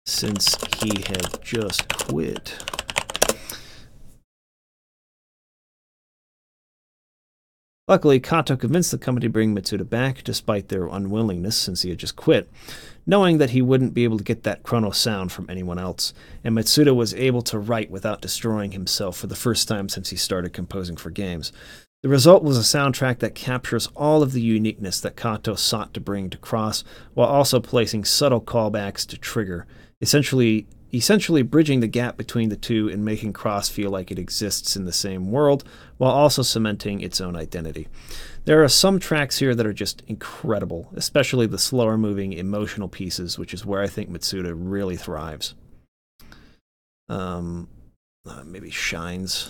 S1: since he had just quit. Luckily, Kato convinced the company to bring Mitsuda back, despite their unwillingness since he had just quit, knowing that he wouldn't be able to get that Chrono sound from anyone else, and Mitsuda was able to write without destroying himself for the first time since he started composing for games. The result was a soundtrack that captures all of the uniqueness that Kato sought to bring to Cross, while also placing subtle callbacks to Trigger, essentially bridging the gap between the two and making Cross feel like it exists in the same world, while also cementing its own identity. There are some tracks here that are just incredible, especially the slower-moving, emotional pieces, which is where I think Mitsuda really thrives. Maybe Shines.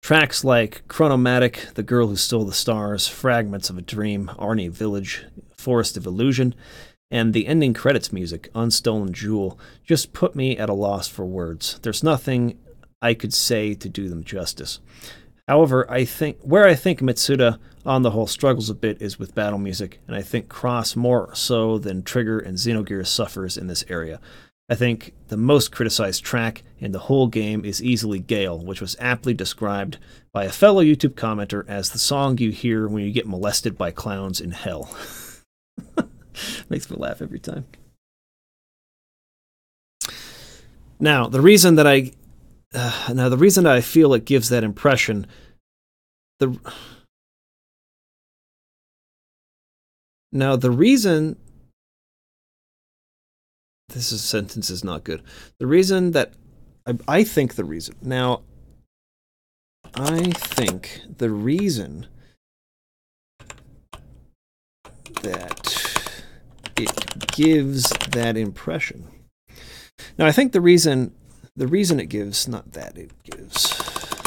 S1: Tracks like Chronomatic, The Girl Who Stole the Stars, Fragments of a Dream, Arnie Village, Forest of Illusion, and the ending credits music, Unstolen Jewel, just put me at a loss for words. There's nothing I could say to do them justice. However, I think Mitsuda on the whole struggles a bit is with battle music, and I think Cross more so than Trigger and Xenogears suffers in this area. I think the most criticized track in the whole game is easily Gale, which was aptly described by a fellow YouTube commenter as the song you hear when you get molested by clowns in hell. Makes me laugh every time. Now, the reason that I feel it gives that impression, the reason this sentence is not good. The reason that I think the reason that it gives that impression. Now, I think the reason it gives, not that it gives.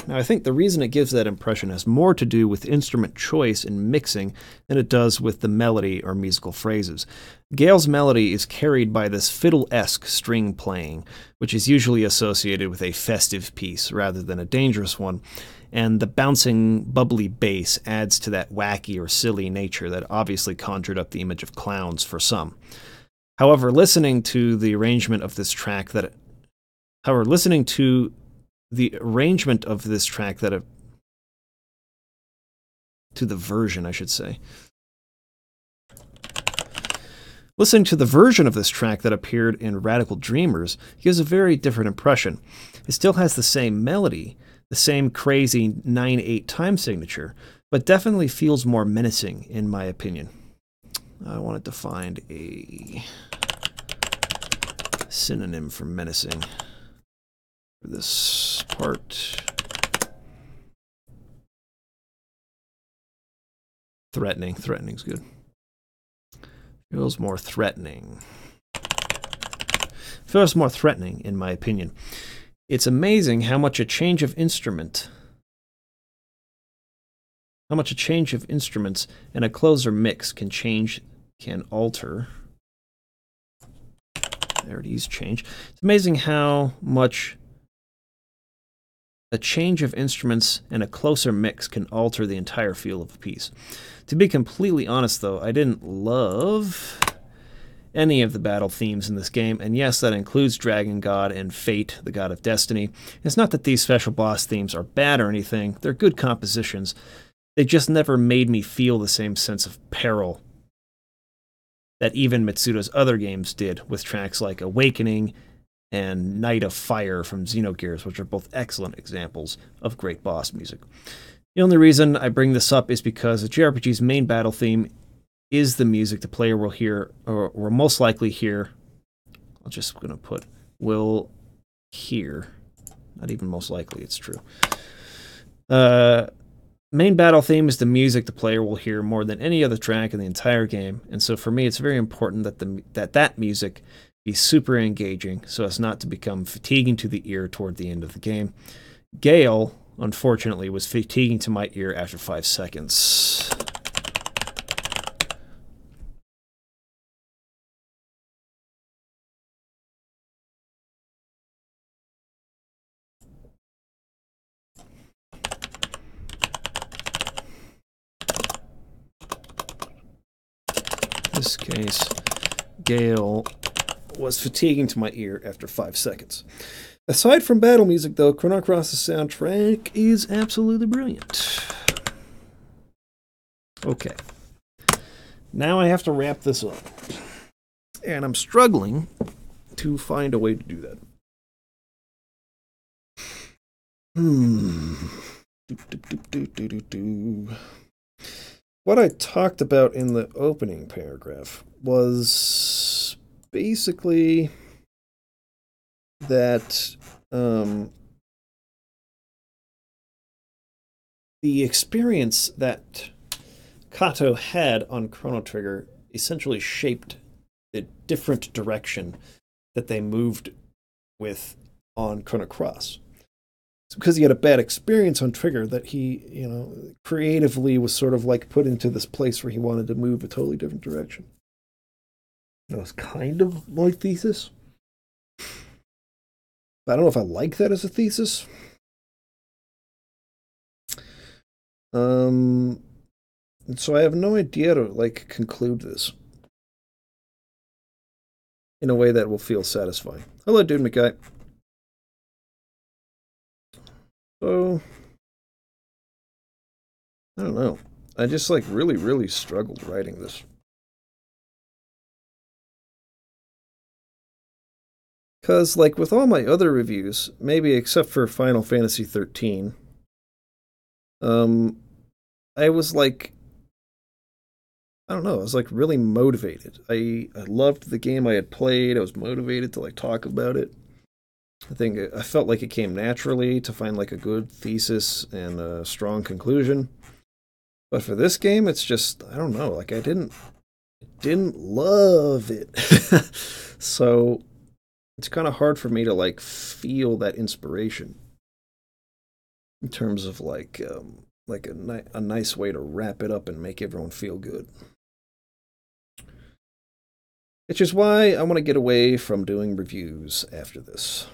S1: Now, I think the reason it gives that impression has more to do with instrument choice and mixing than it does with the melody or musical phrases. Gale's melody is carried by this fiddle-esque string playing, which is usually associated with a festive piece rather than a dangerous one, and the bouncing, bubbly bass adds to that wacky or silly nature that obviously conjured up the image of clowns for some. However, listening to the arrangement of this track to the version, I should say. Listening to the version of this track that appeared in Radical Dreamers gives a very different impression. It still has the same melody, the same crazy 9/8 time signature, but definitely feels more menacing, in my opinion. I wanted to find a synonym for menacing for this part. Threatening. Threatening's good. Feels more threatening. Feels more threatening, in my opinion. It's amazing how much a change of instruments and a closer mix can alter. There it is, change. It's amazing how much a change of instruments and a closer mix can alter the entire feel of a piece. To be completely honest, though, I didn't love any of the battle themes in this game, and yes, that includes Dragon God and Fate, the God of Destiny. It's not that these special boss themes are bad or anything, they're good compositions. They just never made me feel the same sense of peril that even Mitsuda's other games did, with tracks like Awakening and Night of Fire from Xenogears, which are both excellent examples of great boss music. The only reason I bring this up is because the JRPG's main battle theme is the music the player will hear, or will most likely hear. I'm just going to put will hear. Not even most likely, it's true. Main battle theme is the music the player will hear more than any other track in the entire game, and so for me it's very important that music be super engaging so as not to become fatiguing to the ear toward the end of the game. Gale, unfortunately, was fatiguing to my ear after 5 seconds. In this case, Gale was fatiguing to my ear after 5 seconds. Aside from battle music, though, Chrono Cross's soundtrack is absolutely brilliant. Okay. Now I have to wrap this up. And I'm struggling to find a way to do that. What I talked about in the opening paragraph was basically that the experience that Kato had on Chrono Trigger essentially shaped the different direction that they moved with on Chrono Cross. It's because he had a bad experience on Trigger that he, creatively was sort of like put into this place where he wanted to move a totally different direction. That was kind of my thesis. I don't know if I like that as a thesis. Um, and so I have no idea to like conclude this in a way that will feel satisfying. Hello, dude McGuy. So I don't know. I just like really, really struggled writing this. Cause like with all my other reviews, maybe except for Final Fantasy 13, um, I was like, I don't know, I was like really motivated. I loved the game I had played. I was motivated to like talk about it. I think I felt like it came naturally to find like a good thesis and a strong conclusion. But for this game, it's just I don't know. Like I didn't love it, so it's kind of hard for me to like feel that inspiration in terms of like a nice way to wrap it up and make everyone feel good. Which is why I want to get away from doing reviews after this.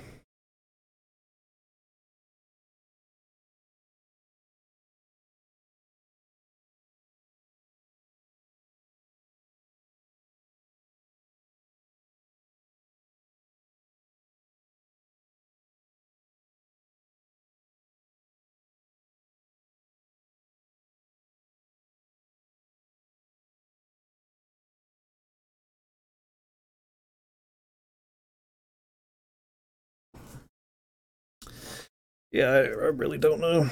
S1: Yeah, I really don't know.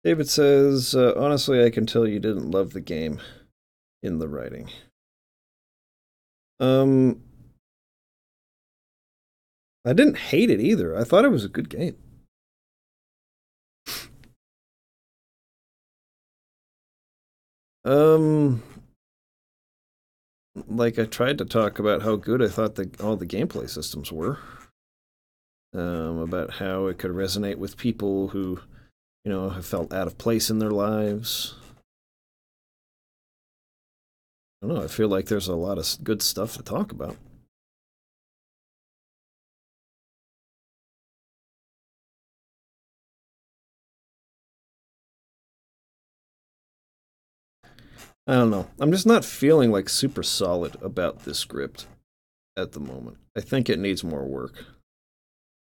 S1: David says, honestly, I can tell you didn't love the game in the writing. Um, I didn't hate it either. I thought it was a good game. Um, like I tried to talk about how good I thought all the gameplay systems were. About how it could resonate with people who, have felt out of place in their lives. I don't know. I feel like there's a lot of good stuff to talk about. I don't know. I'm just not feeling like super solid about this script at the moment. I think it needs more work.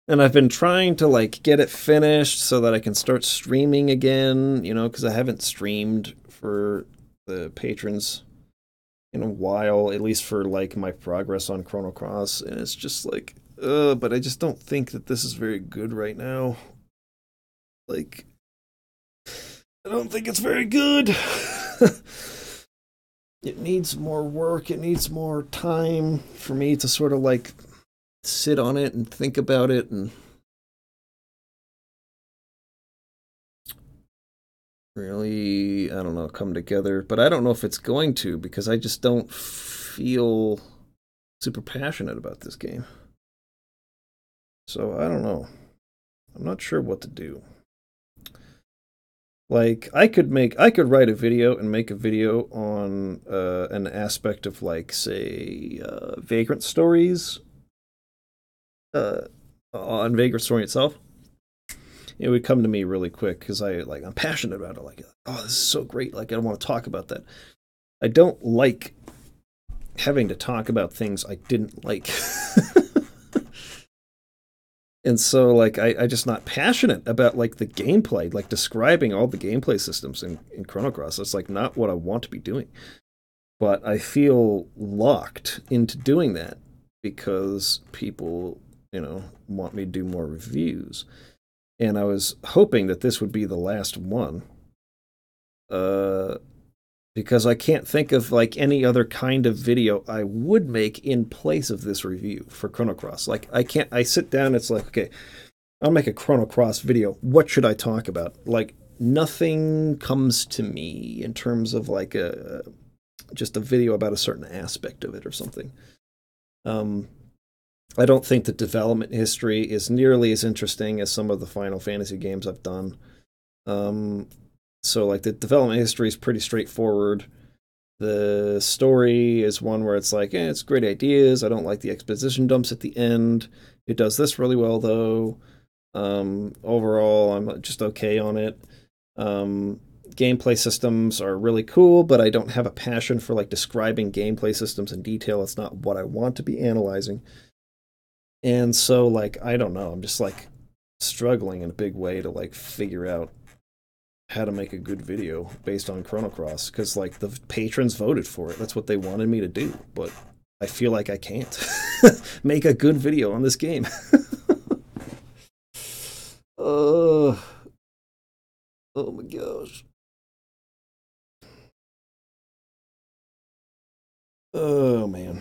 S1: And I've been trying to like get it finished so that I can start streaming again, because I haven't streamed for the patrons in a while, at least for like my progress on Chrono Cross, and it's just like, but I just don't think that this is very good right now. Like, I don't think it's very good. It needs more work. It needs more time for me to sort of like sit on it and think about it and really, I don't know, come together. But I don't know if it's going to because I just don't feel super passionate about this game. So I don't know. I'm not sure what to do. Like I could write a video and make a video on an aspect of like say Vagrant Stories uh, on Vagrant Story itself. It would come to me really quick because I'm passionate about it. Like, oh, this is so great. Like I want to talk about that. I don't like having to talk about things I didn't like. And so like I just not passionate about like the gameplay, like describing all the gameplay systems in Chrono Cross. That's like not what I want to be doing. But I feel locked into doing that because people, want me to do more reviews. And I was hoping that this would be the last one. Because I can't think of like any other kind of video I would make in place of this review for Chrono Cross. Like I sit down, it's like, okay, I'll make a Chrono Cross video. What should I talk about? Like nothing comes to me in terms of like just a video about a certain aspect of it or something. I don't think the development history is nearly as interesting as some of the Final Fantasy games I've done. So like the development history is pretty straightforward. The story is one where it's like, it's great ideas. I don't like the exposition dumps at the end. It does this really well though. Overall, I'm just okay on it. Gameplay systems are really cool, but I don't have a passion for like describing gameplay systems in detail. It's not what I want to be analyzing. And so like, I don't know, I'm just like struggling in a big way to like figure out how to make a good video based on Chrono Cross, because like the patrons voted for it. That's what they wanted me to do, but I feel like I can't make a good video on this game. Oh my gosh. Oh man.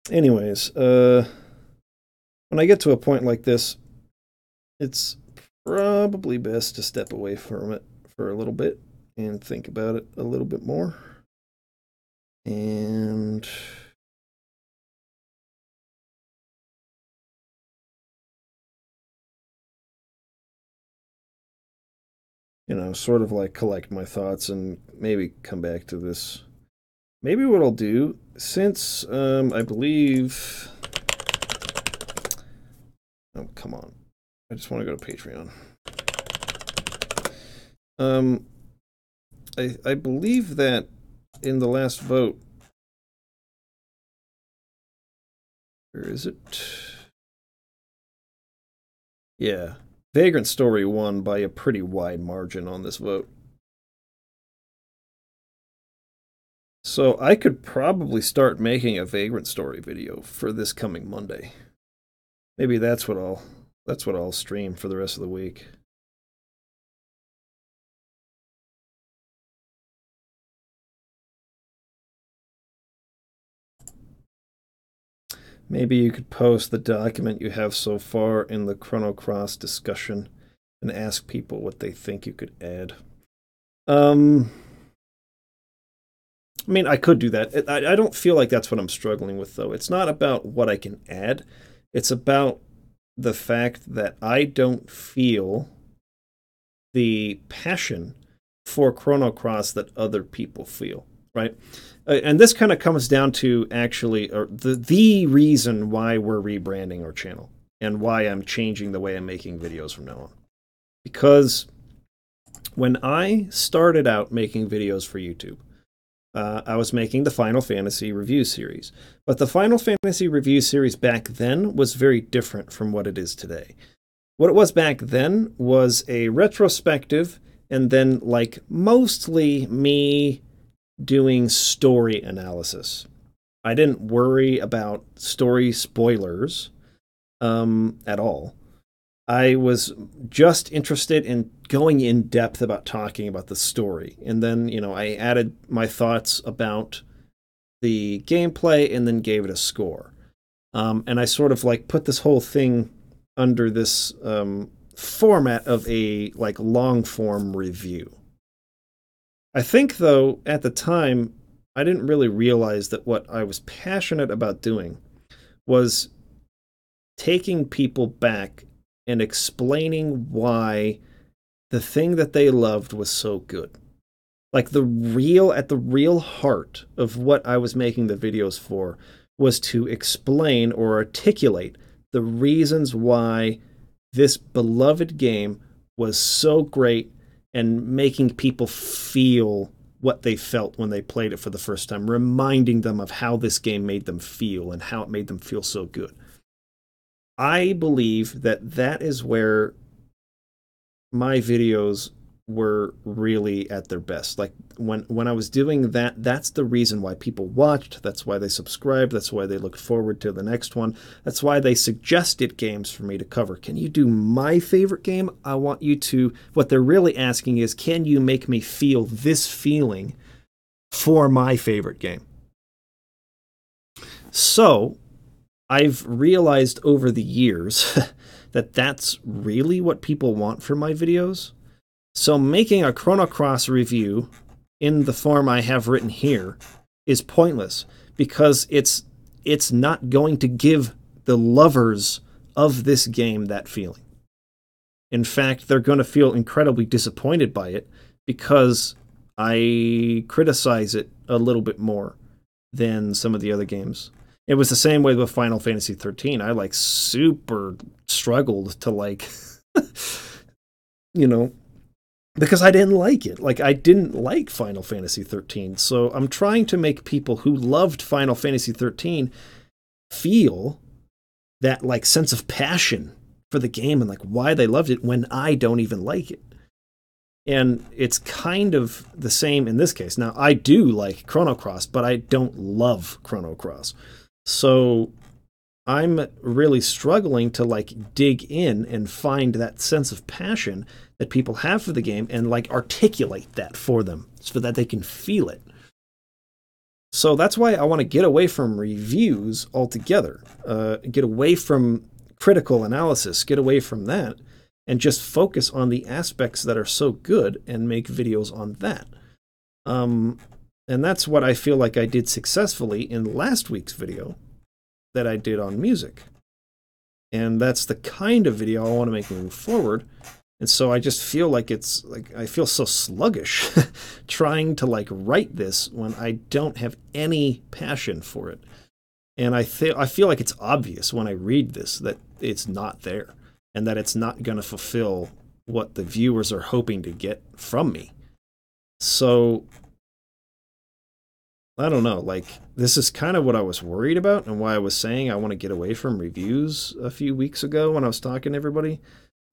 S1: Anyways, when I get to a point like this, it's probably best to step away from it for a little bit and think about it a little bit more. And sort of like collect my thoughts and maybe come back to this. Maybe what I'll do, since I believe... Oh, come on. I just want to go to Patreon. I believe that in the last vote... Where is it? Yeah. Vagrant Story won by a pretty wide margin on this vote. So I could probably start making a Vagrant Story video for this coming Monday. Maybe that's what I'll stream for the rest of the week. Maybe you could post the document you have so far in the Chrono Cross discussion and ask people what they think you could add. I mean, I could do that. I don't feel like that's what I'm struggling with, though. It's not about what I can add. It's about the fact that I don't feel the passion for Chrono Cross that other people feel, right? And this kind of comes down to actually the reason why we're rebranding our channel and why I'm changing the way I'm making videos from now on. Because when I started out making videos for YouTube, I was making the Final Fantasy review series. But the Final Fantasy review series back then was very different from what it is today. What it was back then was a retrospective and then like mostly me doing story analysis. I didn't worry about story spoilers at all. I was just interested in going in depth about talking about the story. And then, I added my thoughts about the gameplay and then gave it a score. And I sort of like put this whole thing under this format of a like long form review. I think, though, at the time, I didn't really realize that what I was passionate about doing was taking people back and explaining why the thing that they loved was so good. Like at the real heart of what I was making the videos for was to explain or articulate the reasons why this beloved game was so great and making people feel what they felt when they played it for the first time, reminding them of how this game made them feel and how it made them feel so good. I believe that that is where my videos were really at their best. Like when I was doing that, that's the reason why people watched. That's why they subscribed. That's why they looked forward to the next one. That's why they suggested games for me to cover. Can you do my favorite game? I want you to, what they're really asking is, can you make me feel this feeling for my favorite game? So I've realized over the years that that's really what people want from my videos. So making a Chrono Cross review in the form I have written here is pointless because it's not going to give the lovers of this game that feeling. In fact, they're going to feel incredibly disappointed by it because I criticize it a little bit more than some of the other games. It was the same way with Final Fantasy 13. I like super struggled to like, because I didn't like it. Like, I didn't like Final Fantasy 13. So I'm trying to make people who loved Final Fantasy 13 feel that, like, sense of passion for the game and, like, why they loved it when I don't even like it. And it's kind of the same in this case. Now, I do like Chrono Cross, but I don't love Chrono Cross. So I'm really struggling to, like, dig in and find that sense of passion that people have for the game and, like, articulate that for them so that they can feel it. So that's why I want to get away from reviews altogether, get away from critical analysis, get away from that, and just focus on the aspects that are so good and make videos on that. And that's what I feel like I did successfully in last week's video that I did on music. And that's the kind of video I want to make moving forward. And so I just feel like it's like I feel so sluggish trying to, like, write this when I don't have any passion for it. And I feel like it's obvious when I read this that it's not there and that it's not going to fulfill what the viewers are hoping to get from me. So I don't know, like, this is kind of what I was worried about and why I was saying I want to get away from reviews a few weeks ago when I was talking to everybody.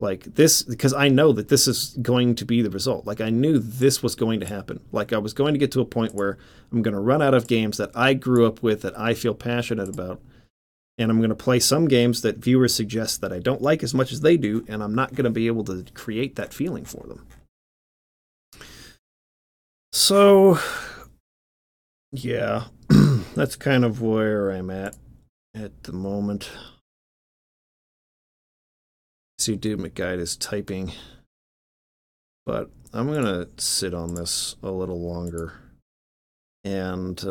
S1: Like, this, because I know that this is going to be the result. Like, I knew this was going to happen. Like, I was going to get to a point where I'm going to run out of games that I grew up with, that I feel passionate about, and I'm going to play some games that viewers suggest that I don't like as much as they do, and I'm not going to be able to create that feeling for them. So, yeah, that's kind of where I'm at the moment. See, Dude McGuide is typing, but I'm going to sit on this a little longer. And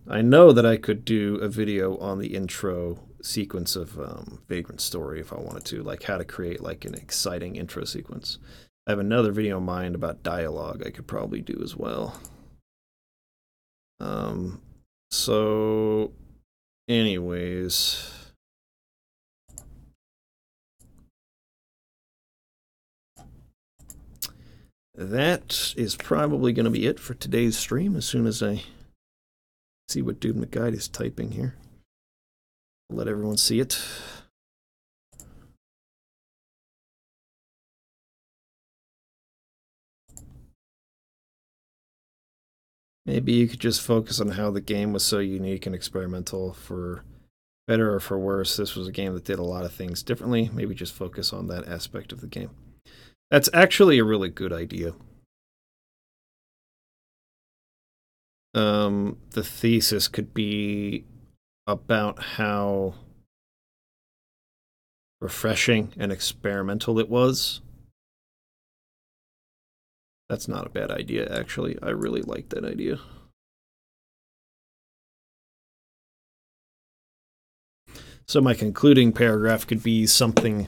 S1: I know that I could do a video on the intro sequence of Vagrant Story if I wanted to, like how to create, like, an exciting intro sequence. I have another video in mind about dialogue I could probably do as well. So, anyways, that is probably going to be it for today's stream. As soon as I see what Dude McGuide is typing here, I'll let everyone see it. Maybe you could just focus on how the game was so unique and experimental. For better or for worse, this was a game that did a lot of things differently. Maybe just focus on that aspect of the game. That's actually a really good idea. The thesis could be about how refreshing and experimental it was. That's not a bad idea, actually. I really like that idea. So my concluding paragraph could be something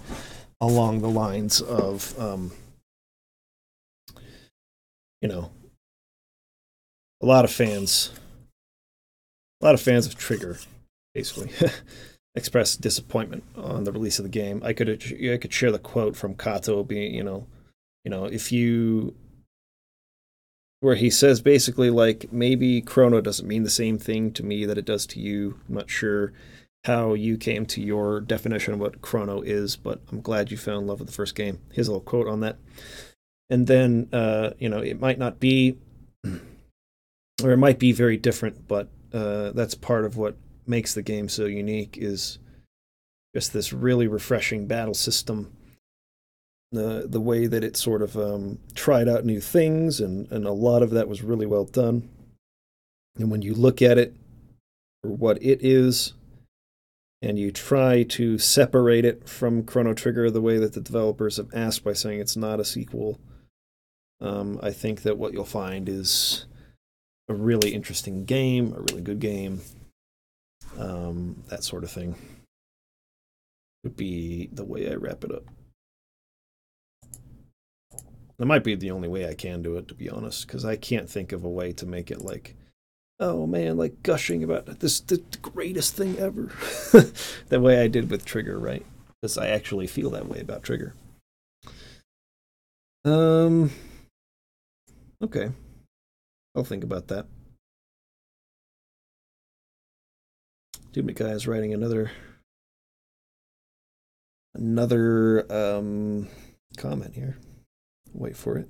S1: along the lines of, you know, a lot of fans of Trigger, basically, expressed disappointment on the release of the game. I could share the quote from Kato being, you know, if you, where he says basically, like, maybe Chrono doesn't mean the same thing to me that it does to you. I'm not sure how you came to your definition of what Chrono is, but I'm glad you fell in love with the first game. Here's a little quote on that. And then, you know, it might not be, or it might be very different, but that's part of what makes the game so unique, is just this really refreshing battle system. The way that it sort of tried out new things, and a lot of that was really well done. And when you look at it for what it is, and you try to separate it from Chrono Trigger the way that the developers have asked by saying it's not a sequel, I think that what you'll find is a really interesting game, a really good game, that sort of thing would be the way I wrap it up. That might be the only way I can do it, to be honest, because I can't think of a way to make it like, oh man, like gushing about this, the greatest thing ever. The way I did with Trigger, right? Because I actually feel that way about Trigger. Um. Okay. I'll think about that. Dude, guy is writing another comment here. Wait for it.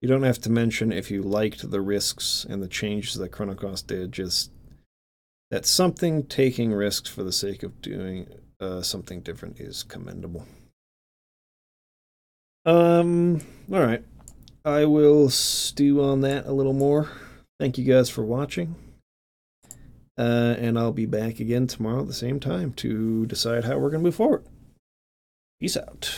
S1: You don't have to mention if you liked the risks and the changes that Chrono did, just that something taking risks for the sake of doing something different is commendable. All right. I will stew on that a little more. Thank you guys for watching. And I'll be back again tomorrow at the same time to decide how we're going to move forward. Peace out.